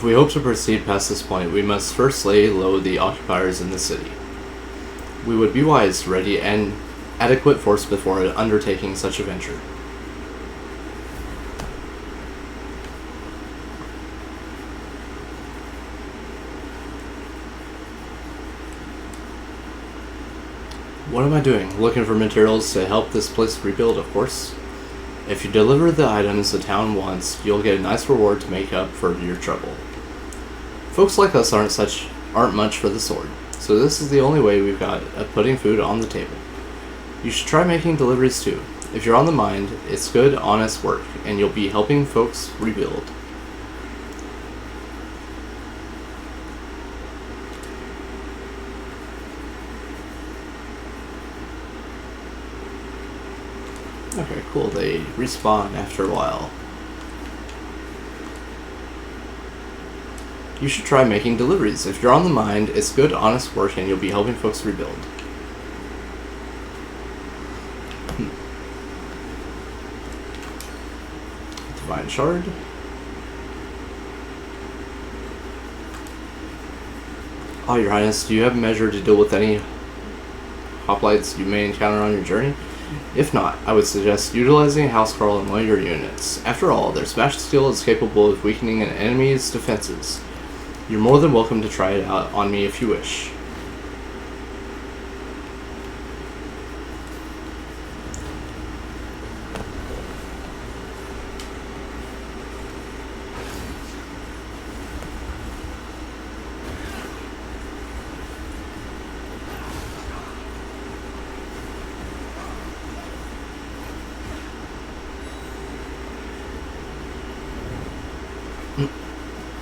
If we hope to proceed past this point, we must first lay low the occupiers in the city. We would be wise to ready an adequate force before undertaking such a venture. What am I doing? Looking for materials to help this place rebuild, of course. If you deliver the items the town wants, you'll get a nice reward to make up for your trouble. Folks like us aren't much for the sword, so this is the only way we've got of putting food on the table. You should try making deliveries too. If you're on the mind, it's good, honest work, and you'll be helping folks rebuild. Okay, cool. They respawn after a while. You should try making deliveries. If you're on the mind, it's good, honest work, and you'll be helping folks rebuild. Divine Shard. Oh, Your Highness, do you have a measure to deal with any hoplites you may encounter on your journey? If not, I would suggest utilizing Housecarl in one of your units. After all, their smash skill is capable of weakening an enemy's defenses. You're more than welcome to try it out on me if you wish.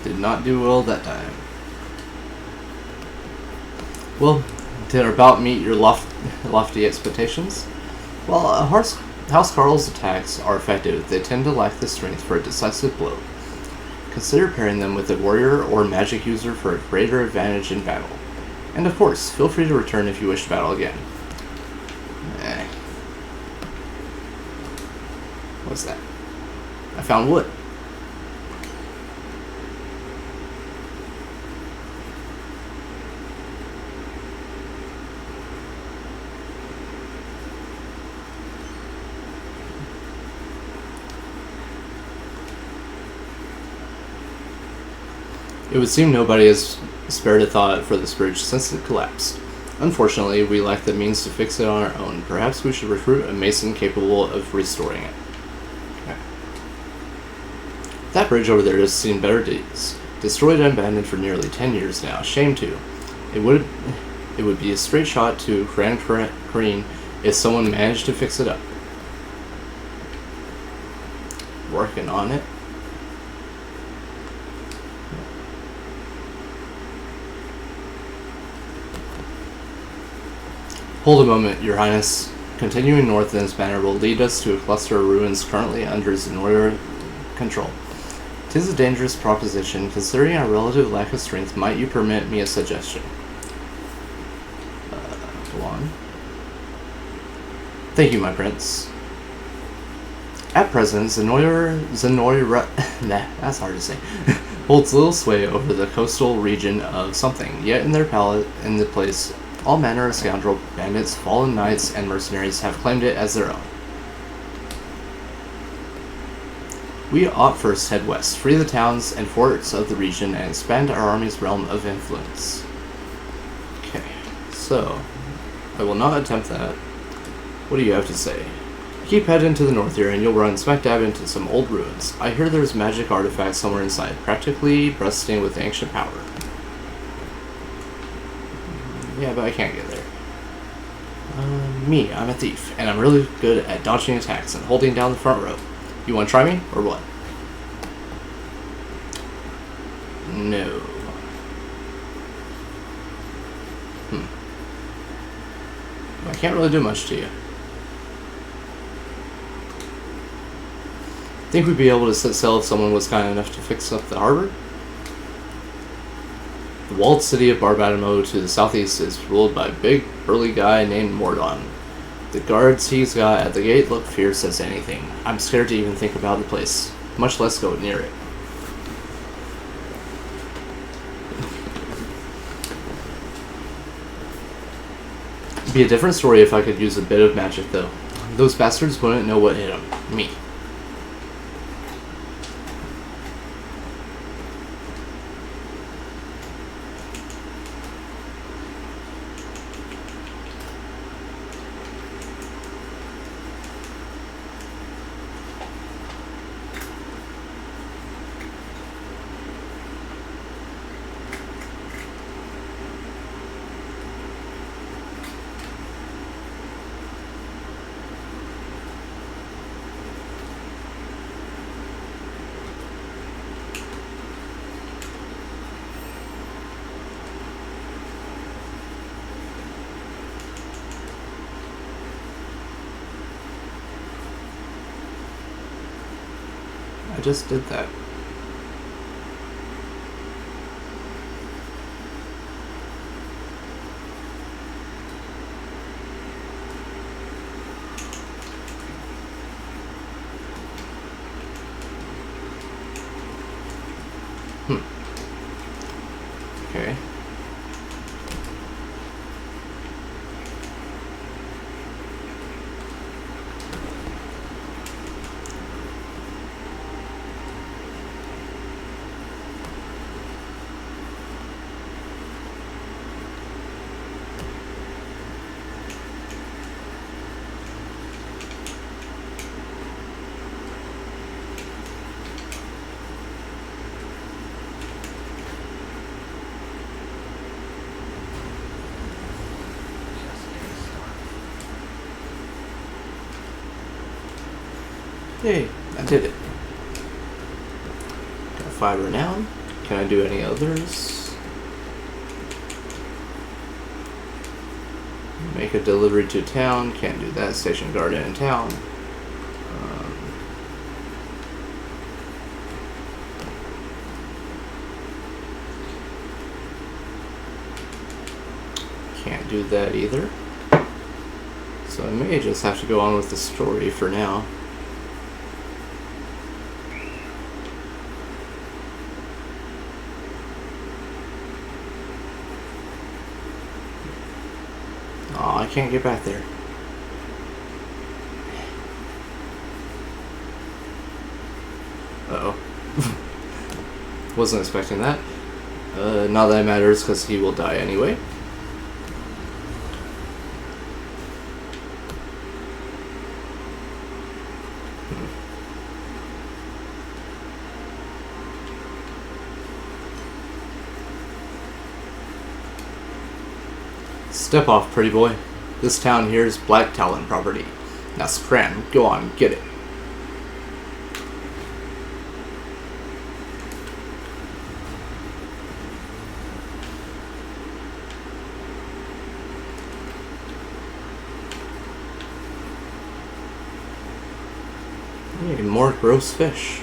Did not do well that time. Well, did our bout meet your lofty expectations? While Housecarl's attacks are effective, they tend to lack the strength for a decisive blow. Consider pairing them with a warrior or magic user for a greater advantage in battle. And of course, feel free to return if you wish to battle again. What's that? I found wood. It would seem nobody has spared a thought for this bridge since it collapsed. Unfortunately, we lack the means to fix it on our own. Perhaps we should recruit a mason capable of restoring it. Okay. That bridge over there has seen better days. Destroyed and abandoned for nearly 10 years now. Shame too. It would be a straight shot to Grand Kareen if someone managed to fix it up. Working on it. Hold a moment, Your Highness. Continuing north in this manner will lead us to a cluster of ruins currently under Zenora control. 'Tis a dangerous proposition. Considering our relative lack of strength, might you permit me a suggestion? Go on. Thank you, my prince. At present, Zenora that's hard to say, holds little sway over the coastal region of something, yet in the place, all manner of scoundrel bandits, fallen knights, and mercenaries have claimed it as their own. We ought first head west, free the towns and forts of the region, and expand our army's realm of influence. Okay, so I will not attempt that. What do you have to say? Keep heading to the north here, and you'll run smack dab into some old ruins. I hear there's magic artifacts somewhere inside, practically bursting with ancient power. Yeah, but I can't get there. Me, I'm a thief, and I'm really good at dodging attacks and holding down the front row. You want to try me, or what? No. I can't really do much to you. Think we'd be able to set sail if someone was kind enough to fix up the harbor? The walled city of Barbadamo to the southeast is ruled by a big, burly guy named Mordon. The guards he's got at the gate look fierce as anything. I'm scared to even think about the place, much less go near it. Be a different story if I could use a bit of magic, though. Those bastards wouldn't know what hit them. Me. I just did that. Okay. Hey, I did it. Got 5 renown. Can I do any others? Make a delivery to town. Can't do that. Station guard in town. Can't do that either. So I may just have to go on with the story for now. Oh, I can't get back there. Uh-oh. Wasn't expecting that. Not that it matters, because he will die anyway. Step off, pretty boy. This town here is Black Talon property. Now scram, go on, get it. Hey, more gross fish.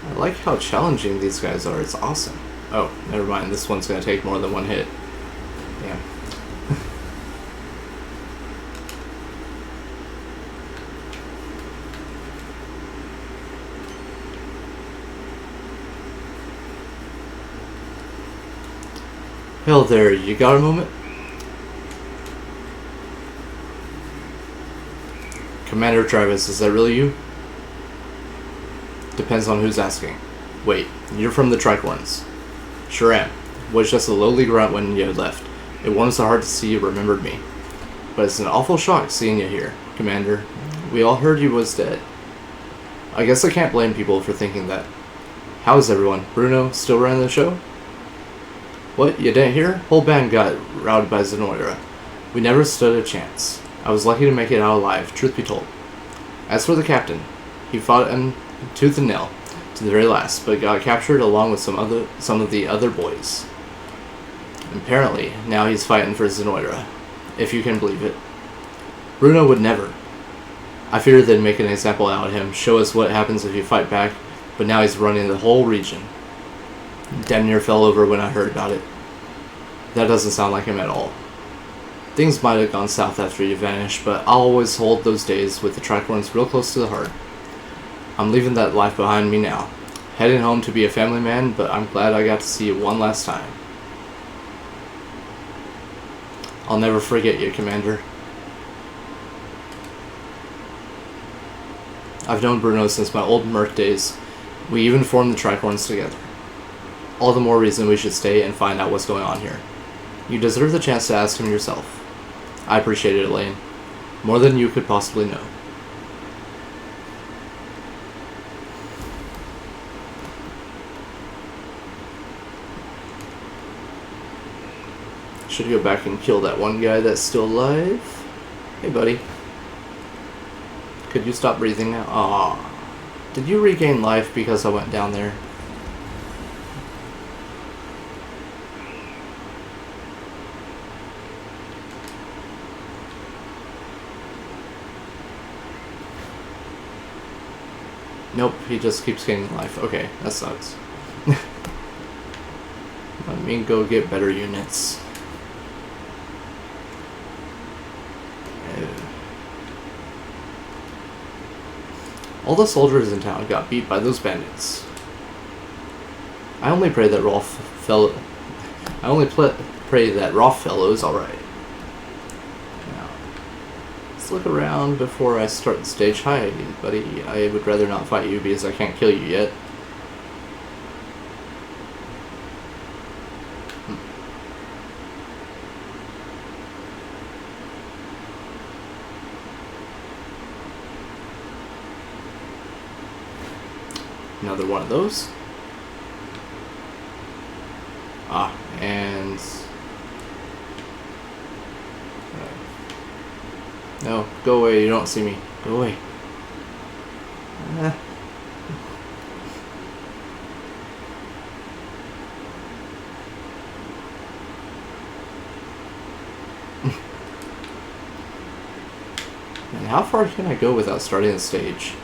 I like how challenging these guys are, it's awesome. Oh, never mind, this one's gonna take more than one hit. Damn. Hell there, you got a moment? Commander Travis, is that really you? Depends on who's asking. Wait, you're from the Tricorns. Sure am. Was just a lowly grunt when you left. It warms the heart to see you remembered me. But it's an awful shock seeing you here, Commander. We all heard you was dead. I guess I can't blame people for thinking that. How is everyone? Bruno still running the show? What, you didn't hear? Whole band got routed by Zenoira. We never stood a chance. I was lucky to make it out alive, truth be told. As for the captain, he fought him tooth and nail to the very last, but got captured along with some of the other boys. Apparently, now he's fighting for Zenoira, if you can believe it. Bruno would never. I figured they'd make an example out of him, show us what happens if you fight back, but now he's running the whole region. Damn near fell over when I heard about it. That doesn't sound like him at all. Things might have gone south after you vanished, but I'll always hold those days with the tricorns real close to the heart. I'm leaving that life behind me now. Heading home to be a family man, but I'm glad I got to see you one last time. I'll never forget you, Commander. I've known Bruno since my old Merc days. We even formed the Tricorns together. All the more reason we should stay and find out what's going on here. You deserve the chance to ask him yourself. I appreciate it, Elaine. More than you could possibly know. Should go back and kill that one guy that's still alive. Hey, buddy. Could you stop breathing now? Aw. Did you regain life because I went down there? Nope, he just keeps gaining life. Okay, that sucks. Let me go get better units. All the soldiers in town got beat by those bandits. I only pray that pray that Rolf fellow is alright. Now, let's look around before I start the stage. Hi, buddy. I would rather not fight you because I can't kill you yet. Another one of those. And no, go away, you don't see me. Go away. And how far can I go without starting the stage?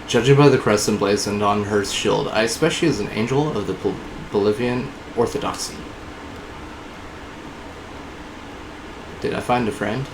Judging by the crest emblazoned on her shield, I expect she is an angel of the Bolivian Orthodoxy. Did I find a friend?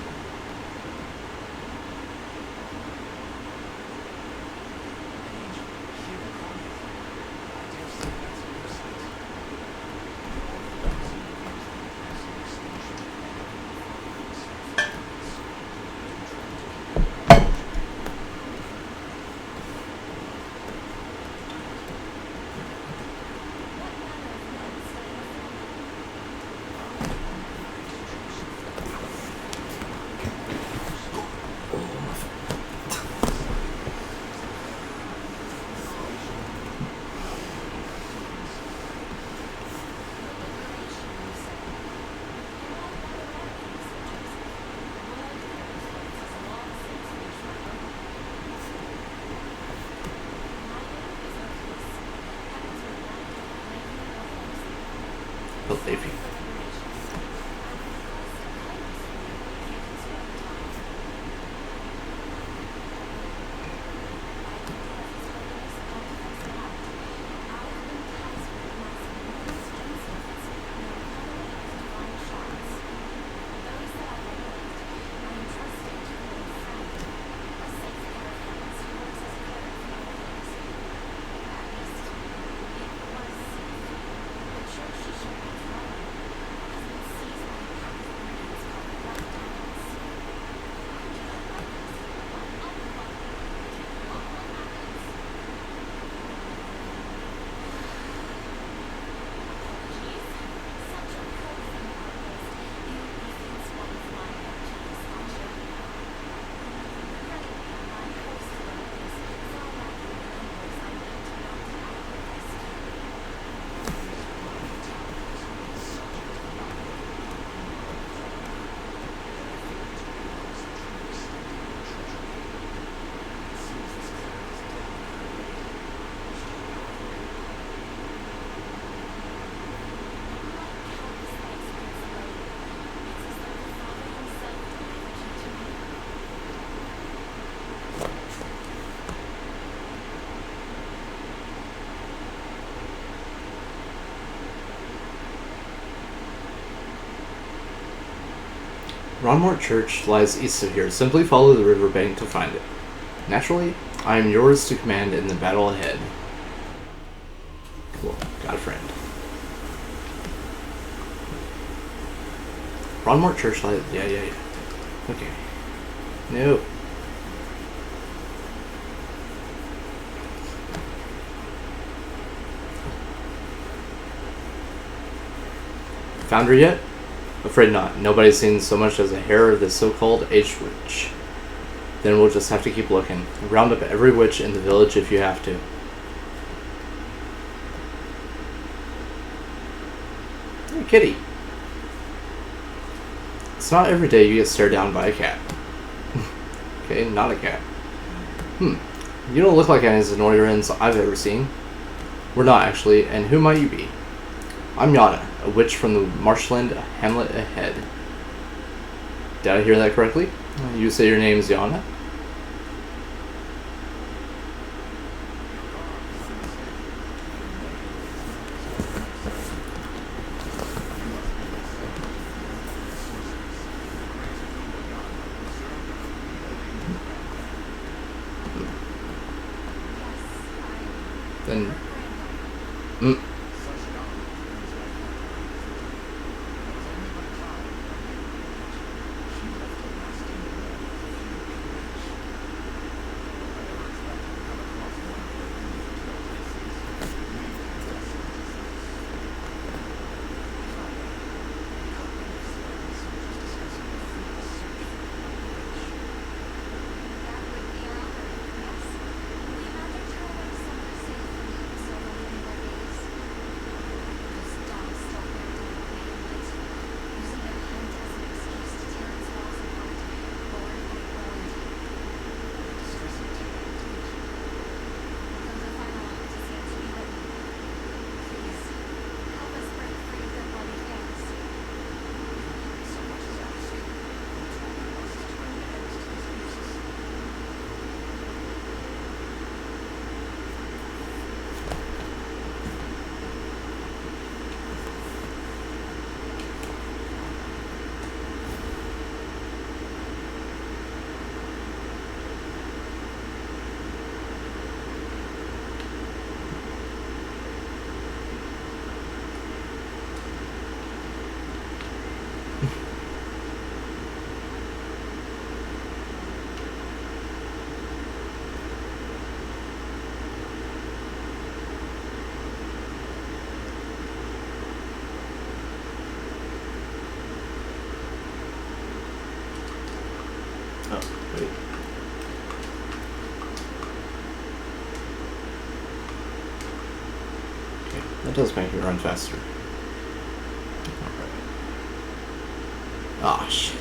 Ronmort Church lies east of here. Simply follow the riverbank to find it. Naturally, I am yours to command in the battle ahead. Cool. Got a friend. Ronmort Church lies... Yeah. Okay. No. Found her yet? Afraid not. Nobody's seen so much as a hair of this so-called H-witch. Then we'll just have to keep looking. Round up every witch in the village if you have to. Hey, kitty. It's not every day you get stared down by a cat. Okay, not a cat. You don't look like any Zenoirans I've ever seen. We're not, actually, and who might you be? I'm Yana, a witch from the marshland, a hamlet ahead. Did I hear that correctly? You say your name's Yana? Then... Wait. Okay, that does make me run faster. Alright. Ah, shit.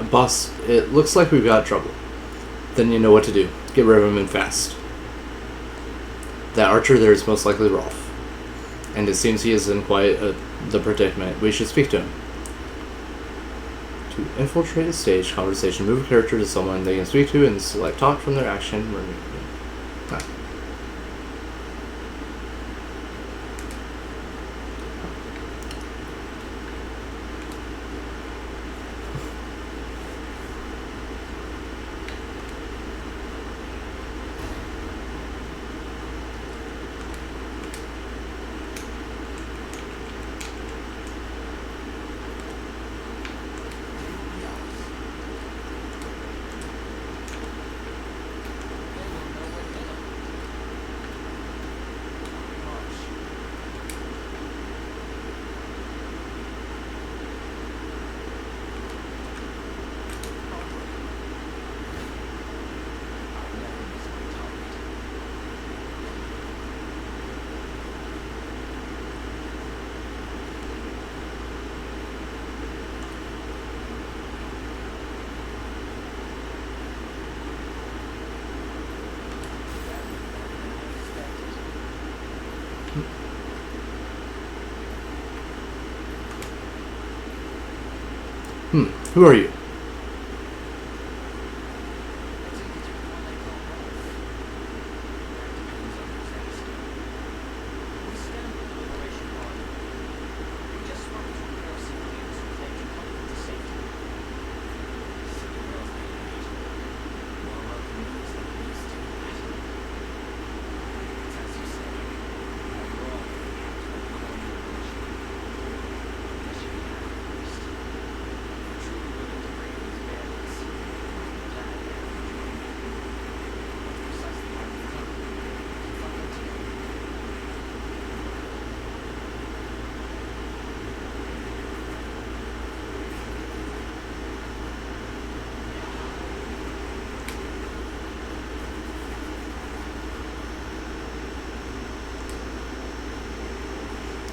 Boss, it looks like we've got trouble. Then you know what to do. Get rid of him and fast. That archer there is most likely Rolf. And it seems he is in quite the predicament. We should speak to him. To infiltrate a stage conversation, move a character to someone they can speak to and select talk from their action. Who are you?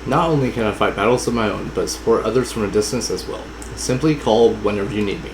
Not only can I fight battles of my own, but support others from a distance as well. Simply call whenever you need me.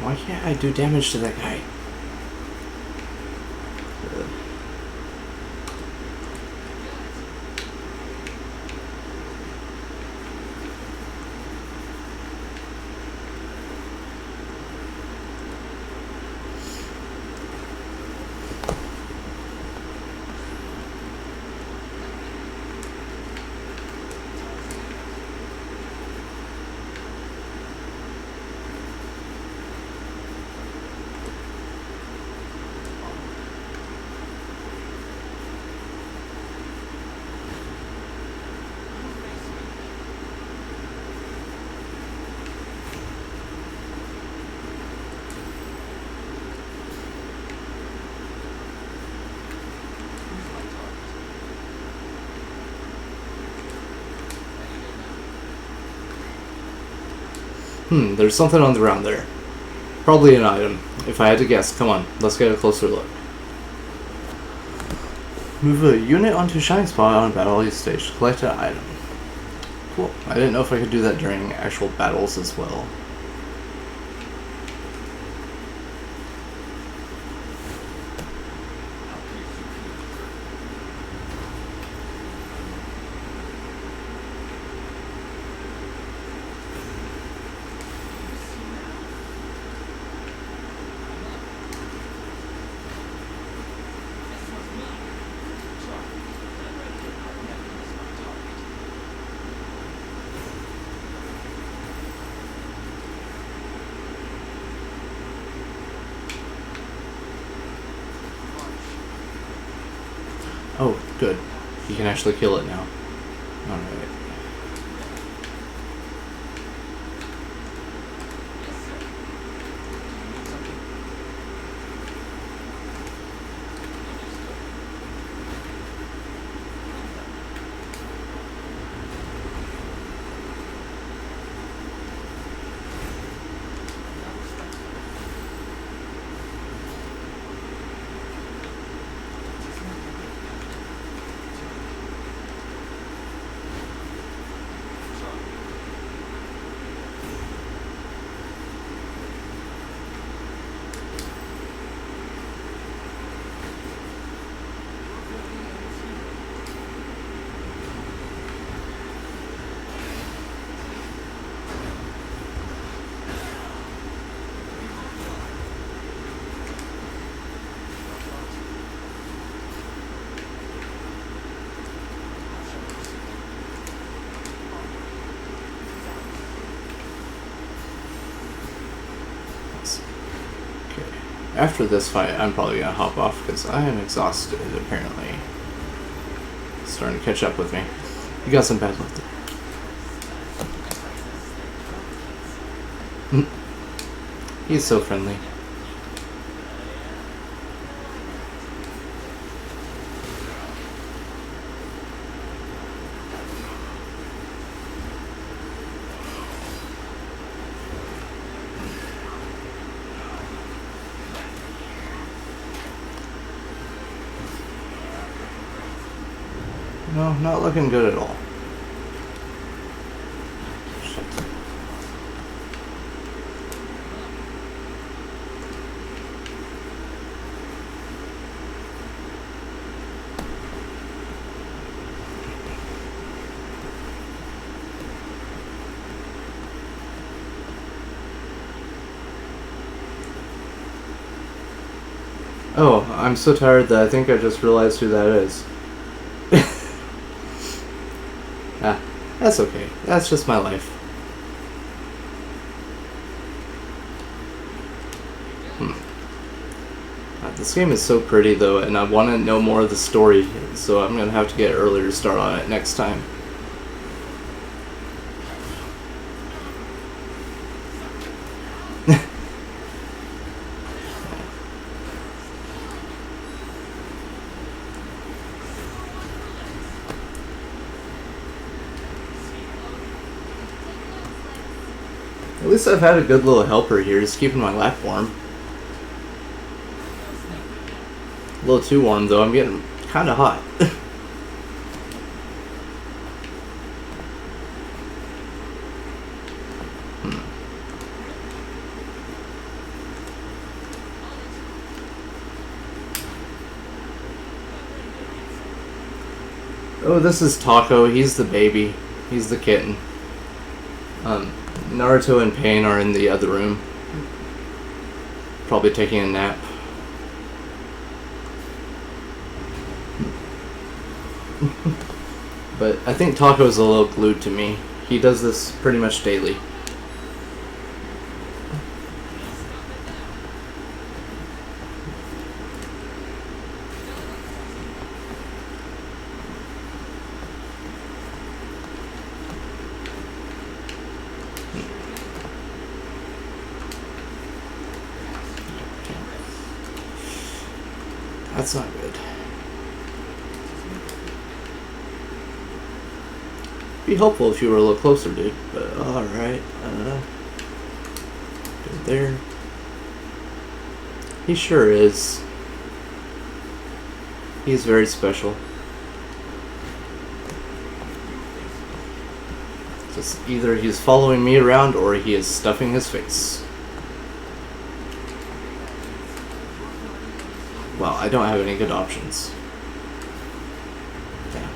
Why can't I do damage to that guy? There's something on the ground there. Probably an item, if I had to guess. Come on, let's get a closer look. Move a unit onto Shining Spot on a battle stage to collect an item. Cool. I didn't know if I could do that during actual battles as well. Good. You can actually kill it now. Alright. After this fight, I'm probably gonna hop off because I am exhausted, apparently. It's starting to catch up with me. You got some bad luck there. He's so friendly. No, not looking good at all. Shit. Oh, I'm so tired that I think I just realized who that is. Ah, that's okay. That's just my life. This game is so pretty though, and I want to know more of the story, so I'm gonna have to get earlier to start on it next time. At least I've had a good little helper here, just keeping my lap warm. A little too warm though, I'm getting kind of hot. Oh, this is Taco, he's the baby. He's the kitten. Naruto and Pain are in the other room. Probably taking a nap. But I think Taco's a little glued to me. He does this pretty much daily. That's not good. Be helpful if you were a little closer, dude. But alright. Good there. He sure is. He's very special. Just either he's following me around or he is stuffing his face. Well, I don't have any good options. Damn.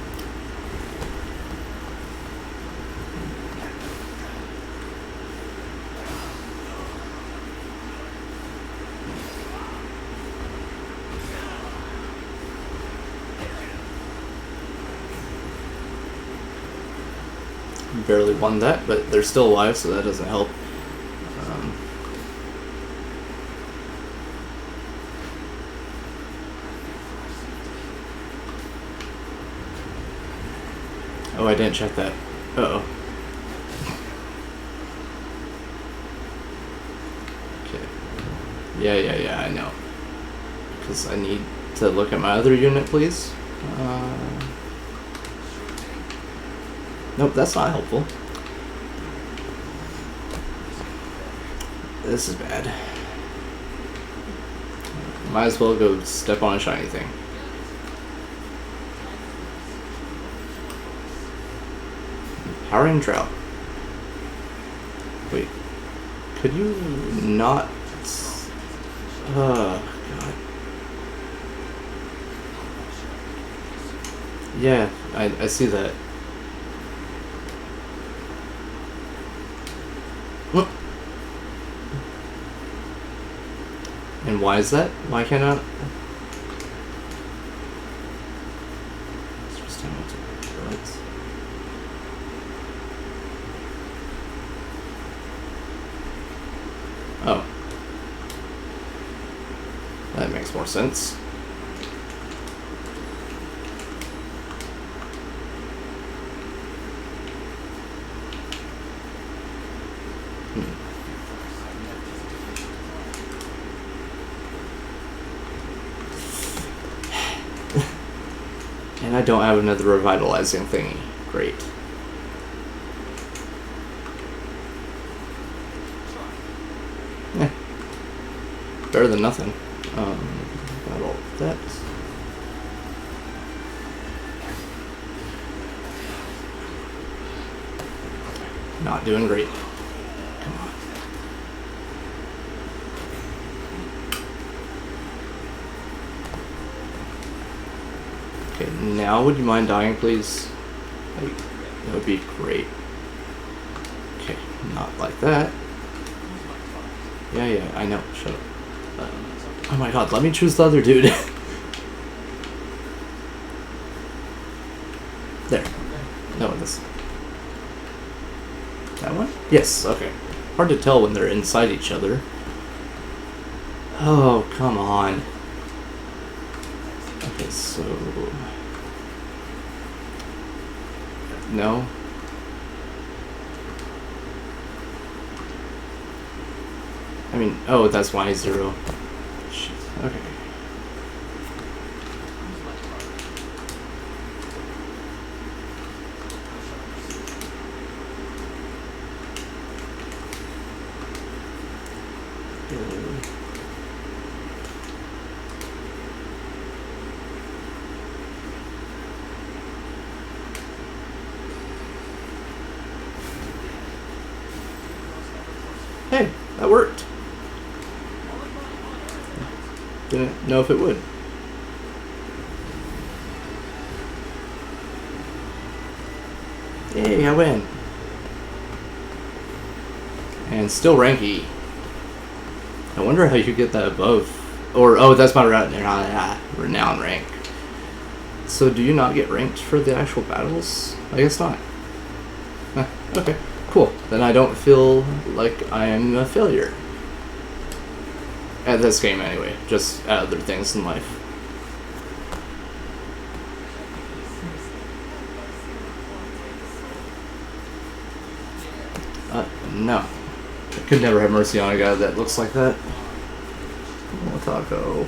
Barely won that, but they're still alive, so that doesn't help. Oh, I didn't check that. Uh-oh. Okay. Yeah, I know. Because I need to look at my other unit, please. Nope, that's not helpful. This is bad. Might as well go step on a shiny thing. Powering Drought. Wait. Could you not... God. Yeah, I see that. And why is that? Why can't I? Oh. That makes more sense. And I don't have another revitalizing thingy. Great. Eh. Better than nothing. Got all that. Not doing great. Come on. Okay, now would you mind dying, please? Like, that would be great. Okay, not like that. Yeah, I know. Shut up. Oh my god, let me choose the other dude. There. No, this. That one? Yes, okay. Hard to tell when they're inside each other. Oh, come on. Okay, so... No? I mean, oh, that's Y0. Shit, okay. Hey, that worked. Didn't know if it would. Yay, I win. And still ranky. I wonder how you get that above. Or, oh, that's my renown rank. So do you not get ranked for the actual battles? I guess not. Okay, cool. Then I don't feel like I am a failure. At this game anyway, just at other things in life. No. I could never have mercy on a guy that looks like that. Oh, taco.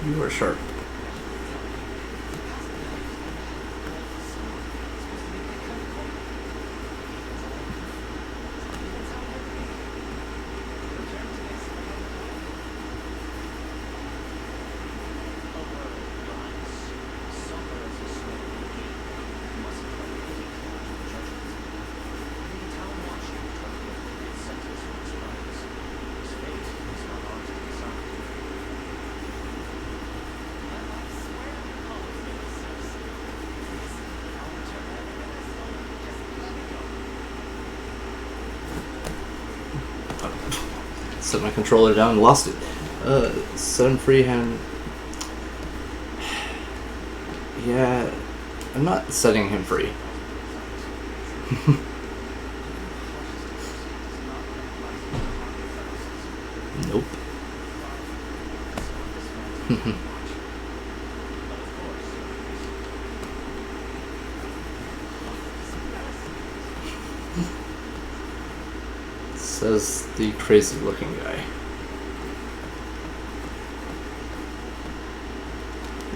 You are sharp. set my controller down and lost it. Set him free hand. Yeah, I'm not setting him free. Nope. Says the crazy looking guy.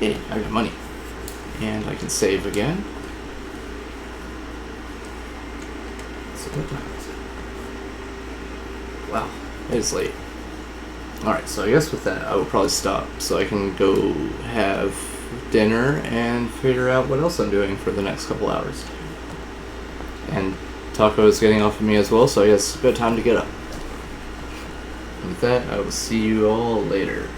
Yeah, I got money. And I can save again. So what time is it? Wow, it is late. Alright, so I guess with that I will probably stop so I can go have dinner and figure out what else I'm doing for the next couple hours. And Taco is getting off of me as well, so I guess it's a good time to get up. With that, I will see you all later.